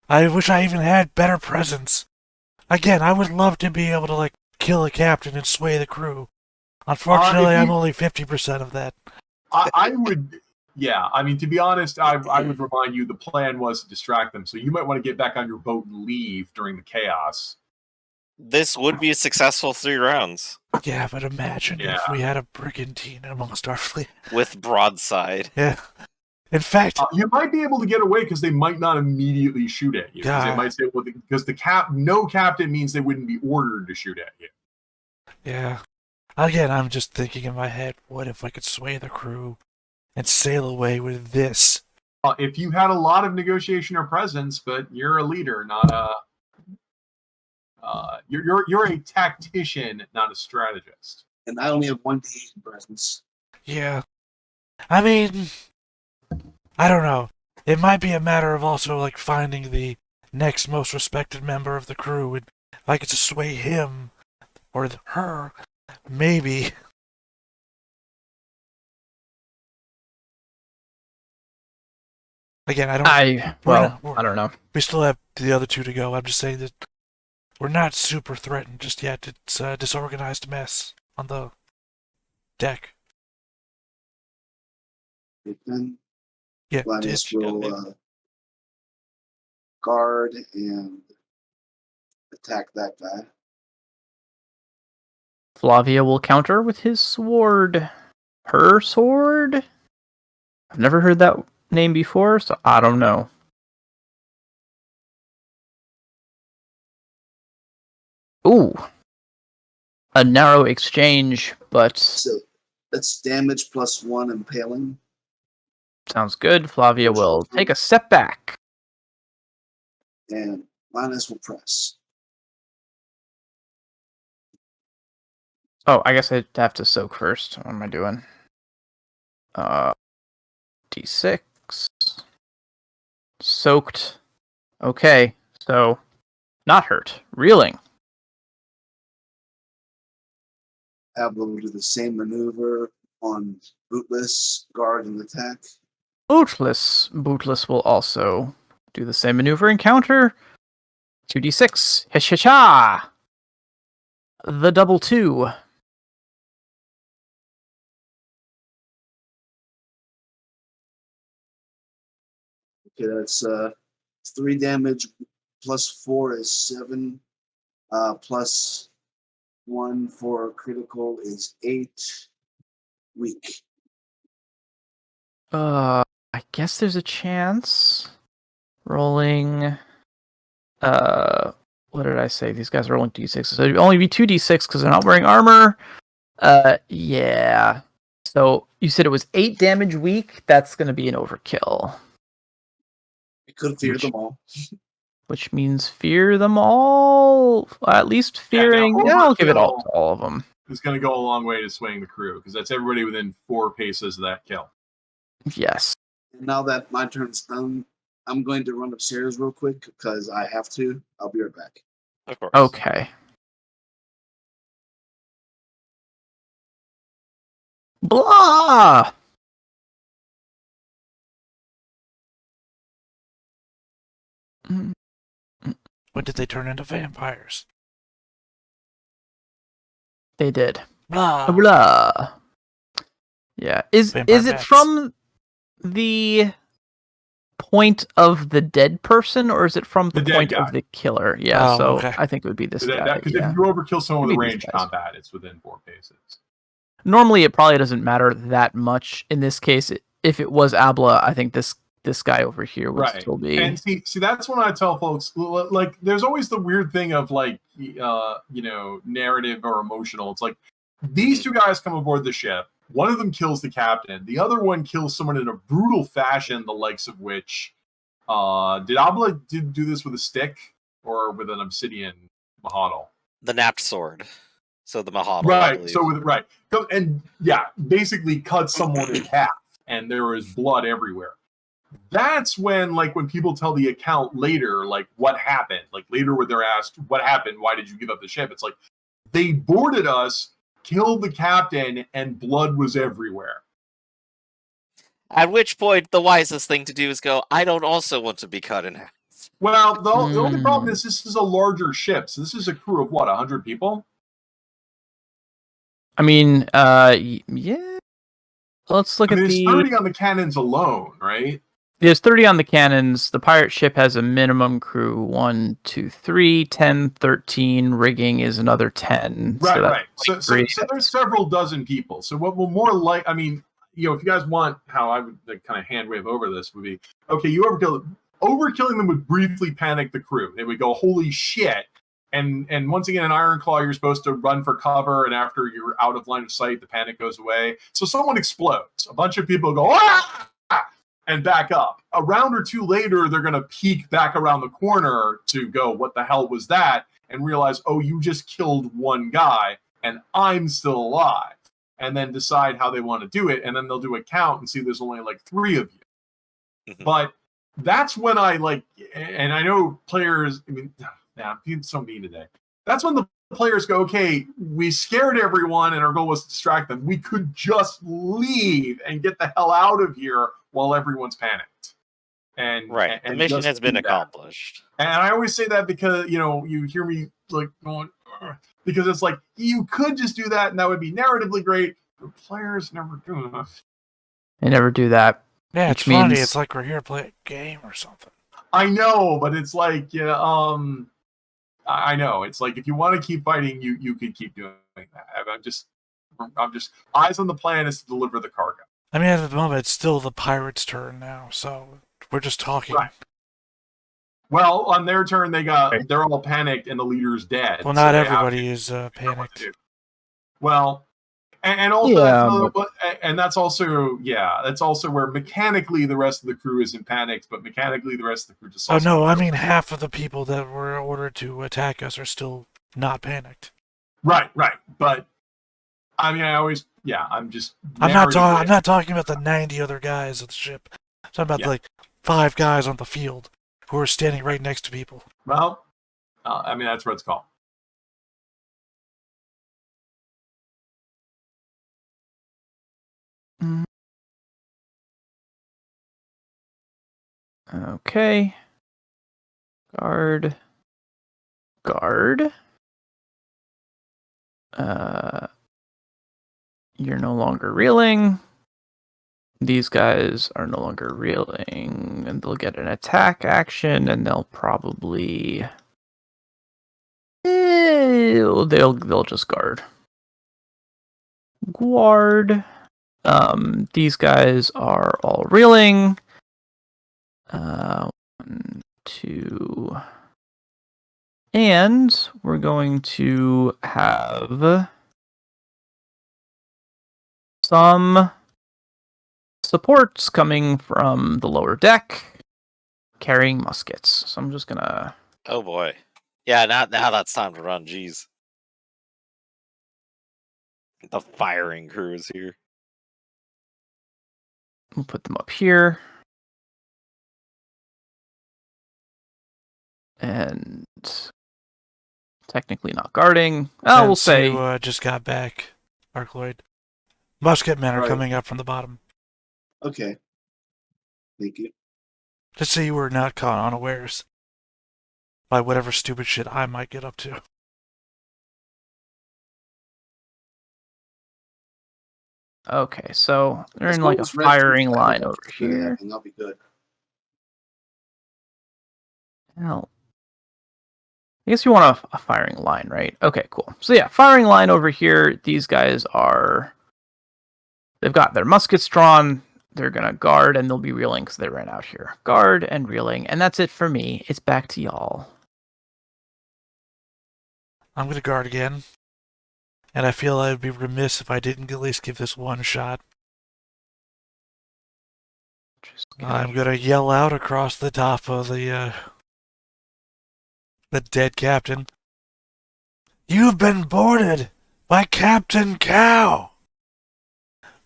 I wish I even had better presence. Again, I would love to be able to, like, kill a captain and sway the crew. Unfortunately, I'm only 50% of that. I would. Yeah, I mean, to be honest, I would remind you the plan was to distract them, so you might want to get back on your boat and leave during the chaos. This would be a successful 3 rounds. Yeah, but imagine if we had a brigantine amongst our fleet. With broadside. Yeah. In fact, you might be able to get away because they might not immediately shoot at you. They might say, well, because no captain means they wouldn't be ordered to shoot at you. Yeah. Again, I'm just thinking in my head, what if I could sway the crew and sail away with this? If you had a lot of negotiation or presence, but you're a leader, not a... you're a tactician, not a strategist. And I only have 1 D8 presence. Yeah. I mean, I don't know. It might be a matter of also, like, finding the next most respected member of the crew, and if I could just sway him or her, maybe. Again, I don't know. We still have the other 2 to go. I'm just saying that we're not super threatened just yet. It's a disorganized mess on the deck. Then yeah, Linus will guard and attack that guy. Flavia will counter with his sword. Her sword? I've never heard that name before, so I don't know. Ooh. A narrow exchange, but... So that's damage +1 impaling. Sounds good. Flavia will take a step back. And Linus will press. Oh, I guess I'd have to soak first. What am I doing? D6. Soaked. Okay, so not hurt. Reeling. Abla will do the same maneuver on Bootless, guard, and attack. Bootless will also do the same maneuver and counter. 2d6. Hish-ha-cha! The double 2. Okay, that's 3 damage +4 is 7. +1 for critical is 8. Weak. I guess there's a chance. Rolling. What did I say? These guys are rolling d6s. So it'd only be 2d6 because they're not wearing armor. Yeah. So you said it was 8 damage weak. That's going to be an overkill. It could fear them all. Which means fear them all. At least fearing. Yeah, I'll give it all to all of them. It's going to go a long way to swaying the crew because that's everybody within 4 paces of that kill. Yes. And now that my turn's done, I'm going to run upstairs real quick because I have to. I'll be right back. Of course. Okay. Blah! When did they turn into vampires? They did. Blah. Blah. Yeah. Is it from the point of the dead person, or is it from the point of the killer? Yeah, okay. I think it would be this guy. Because if you overkill someone with range combat, it's within 4 paces. Normally, it probably doesn't matter that much. In this case, if it was Abla, I think this guy over here would still be. And see, that's when I tell folks, like, there's always the weird thing of, like, narrative or emotional. It's like, these 2 guys come aboard the ship. One of them kills the captain. The other one kills someone in a brutal fashion, the likes of which... did Abla do this with a stick or with an obsidian mahadal? The napped sword. So the Mahalo, I Right. believe. So right. And yeah, basically cut someone in half, and there is blood everywhere. That's when, like, when people tell the account later, like, what happened, like later when they're asked what happened, why did you give up the ship? It's like they boarded us, killed the captain, and blood was everywhere. At which point, the wisest thing to do is go, I don't also want to be cut in half. Well, the only problem is this is a larger ship. So this is a crew of what, 100 people? I mean, yeah. Let's look at There's the. 30 on the cannons alone, right? There's 30 on the cannons. The pirate ship has a minimum crew 1, 2, 3, 10, 13. Rigging is another 10. Right, so right. So there's several dozen people. So what will more like, I mean, you know, if you guys want how I would like, kind of hand wave over this would be, okay, you overkilling them would briefly panic the crew. They would go, holy shit. And once again, in Ironclaw, you're supposed to run for cover, and after you're out of line of sight, the panic goes away. So someone explodes. A bunch of people go, ah! And back up. A round or two later, they're going to peek back around the corner to go, what the hell was that? And realize, oh, you just killed one guy, and I'm still alive. And then decide how they want to do it. And then they'll do a count and see there's only like 3 of you. But that's when I like, and I know players, I mean, I'm being so mean today. That's when the players go, okay, we scared everyone and our goal was to distract them. We could just leave and get the hell out of here while everyone's panicked. And right, the mission has been accomplished. And I always say that because, you know, you hear me like going, ugh, because it's like, you could just do that and that would be narratively great, but players never do that. They never do that. Yeah, it's funny. It's like we're here to play a game or something. I know, but it's like, I know. It's like if you want to keep fighting, you can keep doing that. I'm just eyes on the plan is to deliver the cargo. I mean, at the moment, it's still the pirates' turn now, so we're just talking. Right. Well, on their turn, they're all panicked and the leader's dead. Well, not everybody is panicked. Well, and also and that's also that's also where mechanically the rest of the crew isn't panicked, but mechanically the rest of the crew just. Oh no! I mean, half of the people that were ordered to attack us are still not panicked. Right. But I mean, I'm just. I'm not talking about the 90 other guys of the ship. I'm talking about like 5 guys on the field who are standing right next to people. Well, I mean that's what it's called. Okay. Guard. You're no longer reeling. These guys are no longer reeling, and they'll get an attack action, and they'll probably they'll just guard. These guys are all reeling. 1, 2, and we're going to have some supports coming from the lower deck carrying muskets. So I'm just gonna. Oh boy. Yeah, now that's time to run, jeez. The firing crew is here. We'll put them up here. And technically not guarding. Oh, we'll say you just got back, Arkloyd. Musketmen are coming up from the bottom. Okay. Thank you. Just so you were not caught unawares by whatever stupid shit I might get up to. Okay, so they're in like a firing line over here. I'll be good. Hell. I guess you want a firing line, right? Okay, cool. So yeah, firing line over here. These guys they've got their muskets drawn. They're going to guard, and they'll be reeling because they ran out here. Guard and reeling, and that's it for me. It's back to y'all. I'm going to guard again. And I feel I would be remiss if I didn't at least give this one shot. I'm going to yell out across the top of the dead captain. You've been boarded! by Captain Cow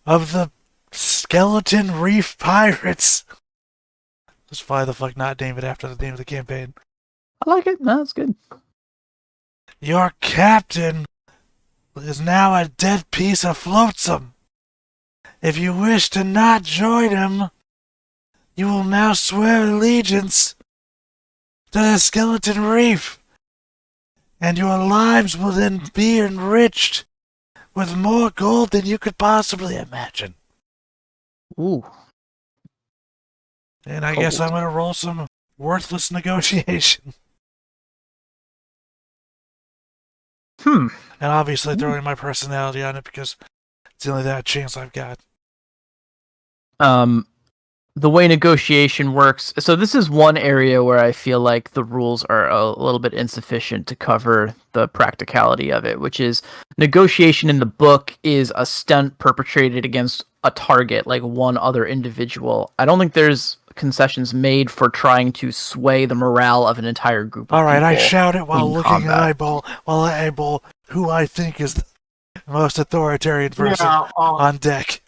of the Skeleton Reef Pirates. Just why the fuck not name it after the name of the campaign? I like it. No, that's good. Your captain is now a dead piece of flotsam. If you wish to not join him, you will now swear allegiance to the Skeleton Reef, and your lives will then be enriched with more gold than you could possibly imagine. Ooh. And I guess I'm going to roll some worthless negotiation. And obviously throwing my personality on it because it's the only that chance I've got. The way negotiation works. So this is one area where I feel like the rules are a little bit insufficient to cover the practicality of it, which is negotiation in the book is a stunt perpetrated against a target, like one other individual. I don't think there's concessions made for trying to sway the morale of an entire group of All right, people I shout it while in looking combat. while I eyeball who I think is the most authoritarian person on deck.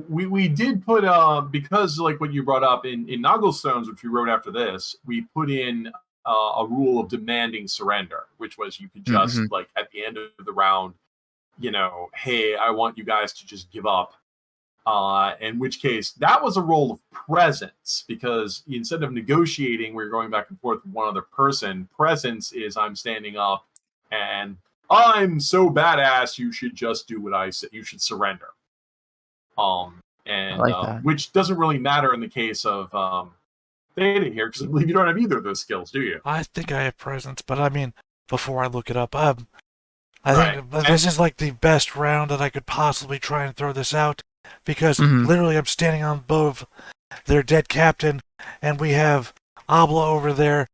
We did put because like what you brought up in Nogglestones, which we wrote after this, we put in a rule of demanding surrender, which was you could just like at the end of the round, hey, I want you guys to just give up. In which case that was a role of presence, because instead of negotiating, we're going back and forth with one other person. Presence is I'm standing up and I'm so badass, you should just do what I say. You should surrender. I like that. Which doesn't really matter in the case of Theta here, because I believe you don't have either of those skills, do you? I think I have presence, but I mean, before I look it up, I think this is like the best round that I could possibly try and throw this out, because literally I'm standing on above their dead captain, and we have Abla over there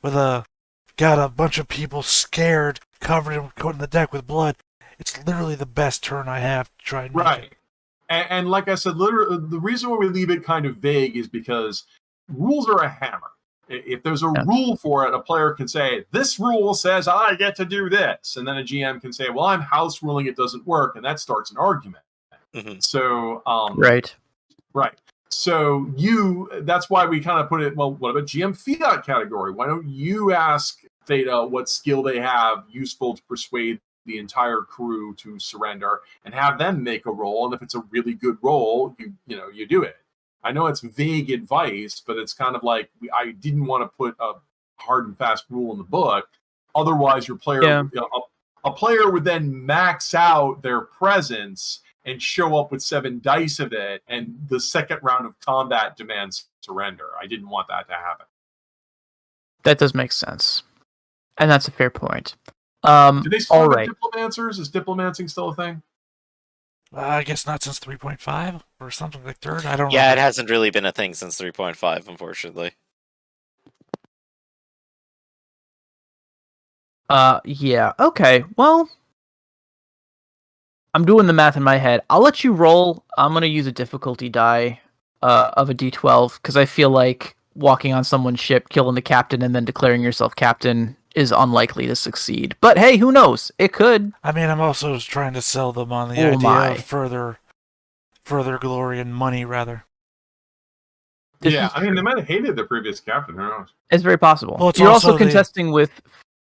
with got a bunch of people scared, covered in the deck with blood. It's literally the best turn I have to try and make it. And like I said, literally, the reason why we leave it kind of vague is because rules are a hammer. If there's a rule for it, a player can say, this rule says I get to do this. And then a GM can say, well, I'm house ruling, it doesn't work. And that starts an argument. So, right. So that's why we kind of put it, well, what about GM fiat category? Why don't you ask Theta what skill they have useful to persuade the entire crew to surrender, and have them make a roll, and if it's a really good roll, you do it. I know it's vague advice, but it's kind of like I didn't want to put a hard and fast rule in the book. Otherwise, your player, a player would then max out their presence and show up with 7 dice of it, and the second round of combat demands surrender. I didn't want that to happen. That does make sense, and that's a fair point. Do they still have diplomancers? Is diplomancing still a thing? I guess not since 3.5 or something like third. I don't know. Yeah, it hasn't really been a thing since 3.5, unfortunately. Yeah. Okay. Well, I'm doing the math in my head. I'll let you roll. I'm gonna use a difficulty die of a D12 because I feel like walking on someone's ship, killing the captain, and then declaring yourself captain is unlikely to succeed. But hey, who knows? It could. I mean, I'm also trying to sell them on the idea of further glory and money, rather. Yeah, I mean, they might have hated the previous captain. Who knows? It's very possible. Well, you're also contesting with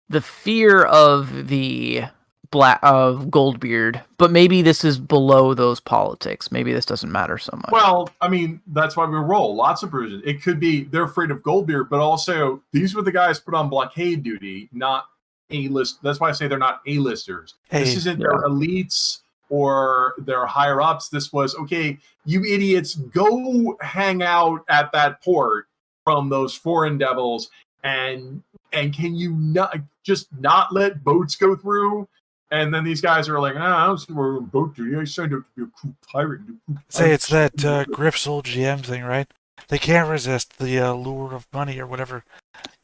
the fear of the Goldbeard, but maybe this is below those politics. Maybe this doesn't matter so much. Well, I mean, that's why we roll lots of versions. It could be they're afraid of Goldbeard, but also these were the guys put on blockade duty, not A-list. That's why I say they're not A-listers. This isn't their elites or their higher ups. This was, okay, you idiots, go hang out at that port from those foreign devils, and can you not let boats go through? And then these guys are like, I don't see where boat duty. I signed up to be a crew pirate. Say it's that Griff's old GM thing, right? They can't resist the lure of money or whatever.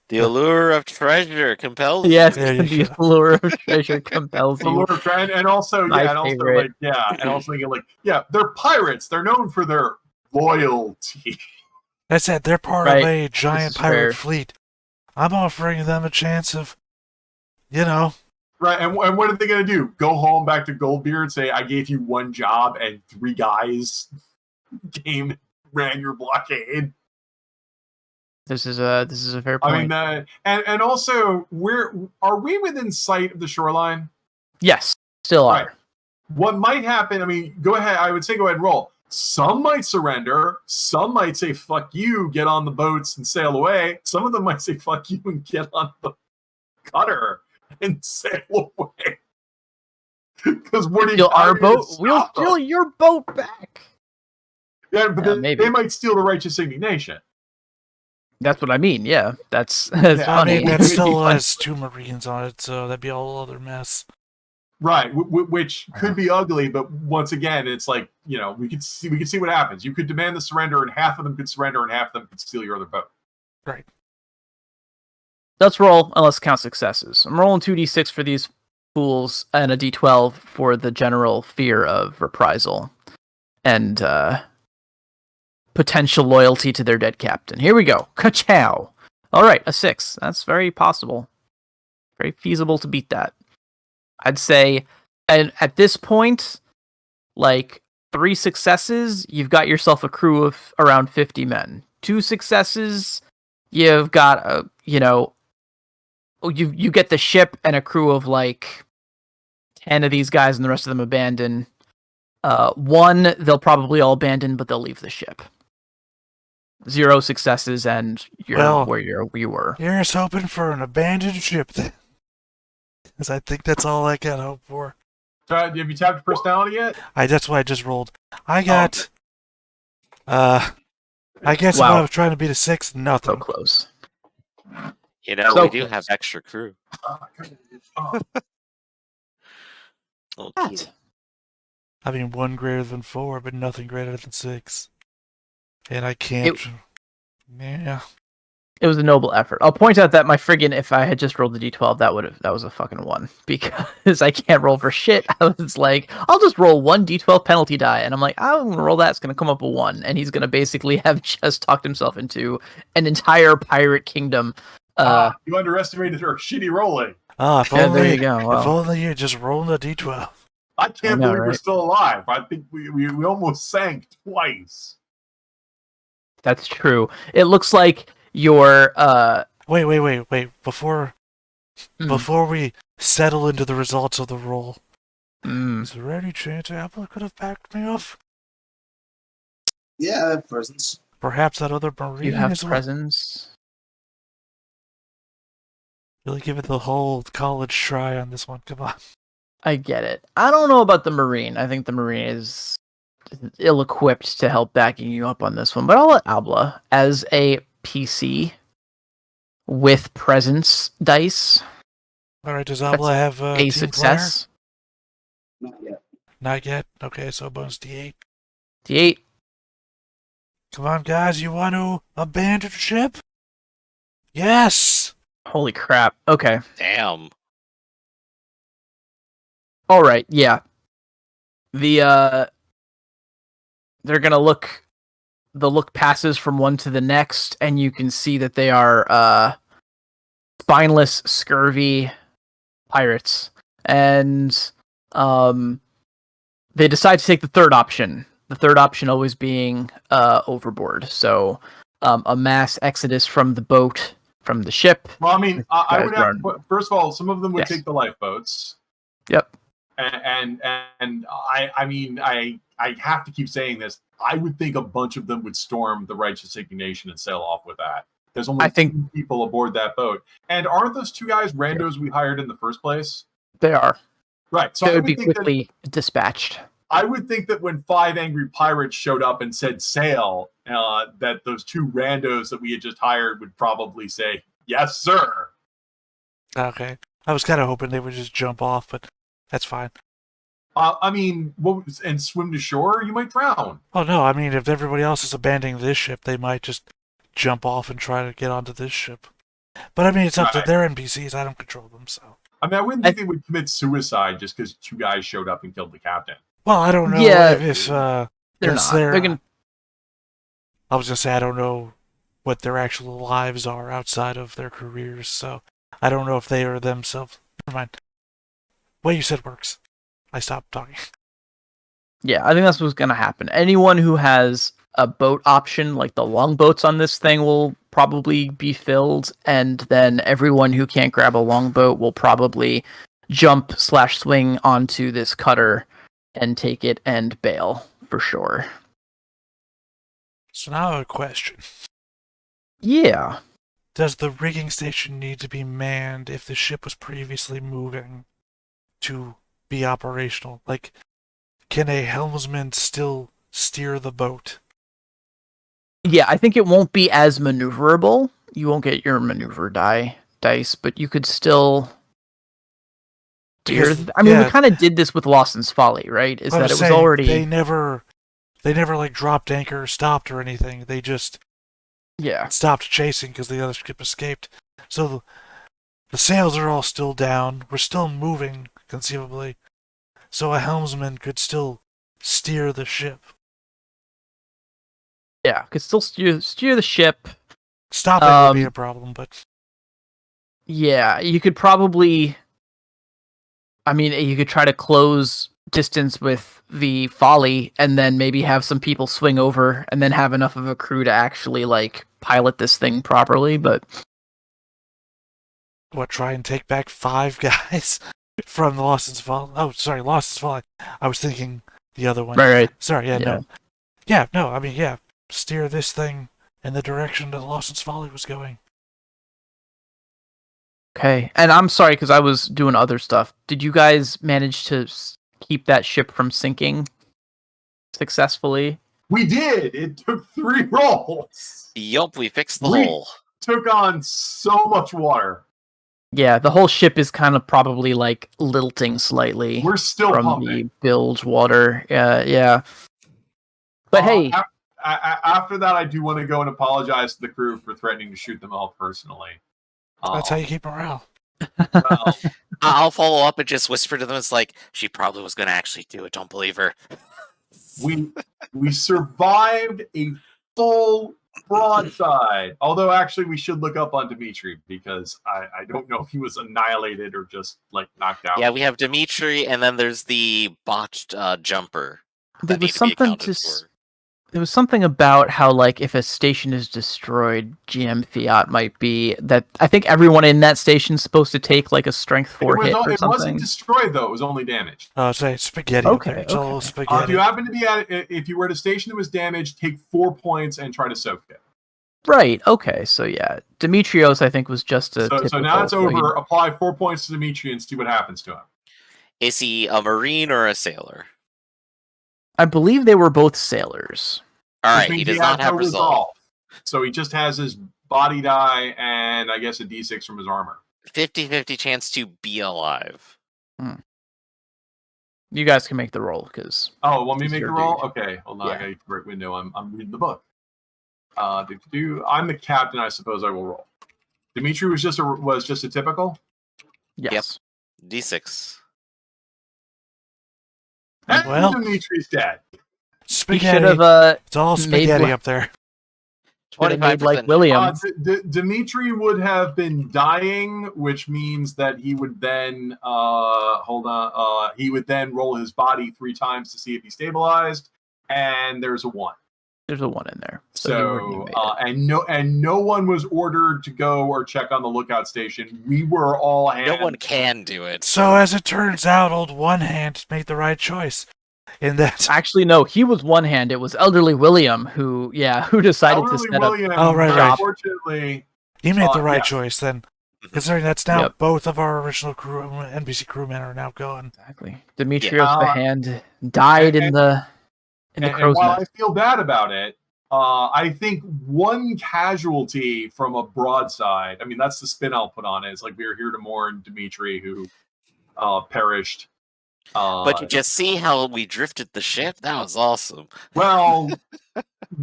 The allure of treasure compels you. Yes, the allure of treasure compels you. Allure of treasure, and also, they're pirates. They're known for their loyalty. That's it. They're part of a giant pirate fleet. I'm offering them a chance of, Right, and what are they going to do? Go home back to Goldbeard and say, I gave you one job and 3 guys ran your blockade? This is a fair point. I mean, and also, are we within sight of the shoreline? Yes, still are. Right. What might happen, I mean, go ahead, I would say go ahead and roll. Some might surrender. Some might say, fuck you, get on the boats and sail away. Some of them might say, fuck you, and get on the cutter and sail away. Because what do you steal our boat? We'll steal your boat back. Yeah, but maybe they might steal the righteous indignation. That's what I mean. Yeah, that's I funny. mean, that still has 2 Marines on it, so that'd be a whole other mess. Right, which could be ugly, but once again, it's like, you know, we could see what happens. You could demand the surrender, and half of them could surrender, and half of them could steal your other boat. Right. Let's roll, and let's count successes. I'm rolling 2d6 for these fools, and a d12 for the general fear of reprisal and potential loyalty to their dead captain. Here we go. Ka-chow. All right, a 6. That's very possible. Very feasible to beat that. I'd say, and at this point, like 3 successes, you've got yourself a crew of around 50 men. 2 successes, you've got you get the ship and a crew of like 10 of these guys, and the rest of them abandon. 1, they'll probably all abandon, but they'll leave the ship. 0 successes, and you're where you were. You're just hoping for an abandoned ship then. Because I think that's all I can hope for. So, have you tapped your personality yet? That's what I just rolled. I got, I guess if I was trying to beat a 6, nothing. So close. You know, So we do have extra crew. Okay. I mean, 1 greater than 4, but nothing greater than 6. And I can't. Yeah. It was a noble effort. I'll point out that my friggin', if I had just rolled the d12, that was a fucking 1, because I can't roll for shit. I was like, I'll just roll 1 d12 penalty die, and I'm like, I'm gonna roll that. It's gonna come up a 1, and he's gonna basically have just talked himself into an entire pirate kingdom. You underestimated her shitty rolling. If only, there you go. Well, if only you just rolled a d12. I can't believe we're still alive. I think we almost sank twice. That's true. It looks like your Wait. Before we settle into the results of the roll, is there any chance Apple could have backed me off? Yeah, I have presence. Perhaps that other Marine. You have presence. Really give it the whole college try on this one. Come on. I get it. I don't know about the Marine. I think the Marine is ill-equipped to help backing you up on this one, but I'll let Abla, as a PC with presence dice. All right, does Abla have a team success? Not yet. Not yet. Okay, so bonus d8. D8. Come on, guys. You want to abandon ship? Yes. Holy crap. Okay. Damn. All right. Yeah. They're gonna look. The look passes from one to the next, and you can see that they are spineless, scurvy pirates, and they decide to take the third option. The third option always being overboard. So a mass exodus from the boat, from the ship. Well, I mean, I would have to put, first of all, some of them would take the lifeboats. Yep. And I mean, I have to keep saying this. I would think a bunch of them would storm the righteous indignation and sail off with that. There's only 2 people aboard that boat. And aren't those 2 guys randos we hired in the first place? They are. Right. So they would be quickly dispatched. I would think that when 5 angry pirates showed up and said sail, that those 2 randos that we had just hired would probably say, yes, sir. Okay. I was kind of hoping they would just jump off, but that's fine. I mean, and swim to shore? You might drown. Oh, no. I mean, if everybody else is abandoning this ship, they might just jump off and try to get onto this ship. But I mean, it's up to their NPCs. I don't control them, so. I mean, I wouldn't think they would commit suicide just because 2 guys showed up and killed the captain. Well, I don't know if they're not. They're gonna... I was going to say, I don't know what their actual lives are outside of their careers, so I don't know if they are themselves. Never mind. what you said works. I stopped talking. Yeah, I think that's what's going to happen. Anyone who has a boat option, like the longboats on this thing, will probably be filled, and then everyone who can't grab a longboat will probably jump/swing onto this cutter and take it and bail for sure. So now I have a question. Yeah. Does the rigging station need to be manned if the ship was previously moving to be operational? Like, can a helmsman still steer the boat? Yeah, I think it won't be as maneuverable. You won't get your maneuver dice, but you could still steer. I mean, we kind of did this with Lawson's Folly, right? Is that it was already they never like dropped anchor or stopped or anything. They just stopped chasing because the other ship escaped. So the sails are all still down. We're still moving, conceivably. So a helmsman could still steer the ship. Yeah, could still steer the ship. Stopping would be a problem, but yeah, you could probably. I mean, you could try to close distance with the Folly, and then maybe have some people swing over, and then have enough of a crew to actually like pilot this thing properly. But what? Try and take back 5 guys from the Lawson's Folly? Oh, sorry, Lawson's Folly. I was thinking the other one. Right. Sorry, no. I mean, steer this thing in the direction that Lawson's Folly was going. Okay, and I'm sorry because I was doing other stuff. Did you guys manage to keep that ship from sinking successfully? We did. It took 3 rolls. Yup, we fixed the hole. Took on so much water. Yeah, the whole ship is kind of probably like lilting slightly. We're still from pumping. The bilge water. Yeah. But hey, after that, I do want to go and apologize to the crew for threatening to shoot them all personally. That's how you keep morale. Well, I'll follow up and just whisper to them. It's like, she probably was going to actually do it. Don't believe her. We survived a full broadside. Although, actually, we should look up on Dimitri because I don't know if he was annihilated or just like knocked out. Yeah, we have Dimitri, and then there's the botched jumper. There was something about how, like, if a station is destroyed, GM Fiat might be that. I think everyone in that station is supposed to take like a strength 4 hit or something. It wasn't destroyed though; it was only damaged. Oh, say spaghetti. Okay, It's all spaghetti. If you happen to be if you were at a station that was damaged, take 4 points and try to soak it. Right. Okay. So yeah, Demetrios, I think, was just a. So now it's over. Apply 4 points to Dimitri and see what happens to him. Is he a marine or a sailor? I believe they were both sailors. All right, he does not have resolve. So he just has his body die and I guess a d6 from his armor. 50-50 chance to be alive. You guys can make the roll because. Oh, want me to make the roll? Dude. Okay, hold on. I got a great window. I'm reading the book. I'm the captain. I suppose I will roll. Dimitri was just a typical. Yes. Yep. D6. And Well, Dimitri's dead. Spaghetti. It's all spaghetti up there. 25% like William. Dimitri would have been dying, which means that he would then he would then roll his body 3 times to see if he stabilized, and there's a 1. There's a 1 in there. So no one was ordered to go or check on the lookout station. We were all No one can do it. So as it turns out, old One Hand made the right choice. In that, actually, no, he was one hand. It was elderly William who decided to set up. Oh, right. Unfortunately, he made the right choice then. Considering that's now both of our original crew, NPC crewmen are now gone. Exactly. Demetrios the hand died in the crow's while nest. I feel bad about it, I think one casualty from a broadside. I mean, that's the spin I'll put on it. It's like we were here to mourn Dimitri, who perished. But you just see how we drifted the ship? That was awesome. Well,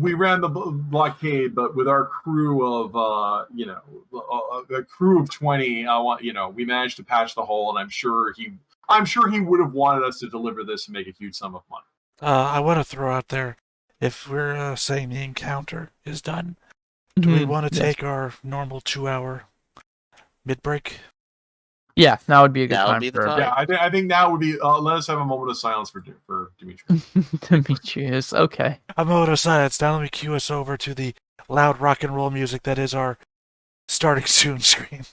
we ran the blockade, but with our crew of, a crew of 20, we managed to patch the hole, and I'm sure he would have wanted us to deliver this and make a huge sum of money. I want to throw out there, if we're saying the encounter is done, do we want to take our normal 2-hour mid-break? Yeah, now would be a good Now would time be the for time. Yeah, I think now would be. Let us have a moment of silence for Dimitri. Demetrius. Okay. A moment of silence. Now let me cue us over to the loud rock and roll music that is our starting soon screen.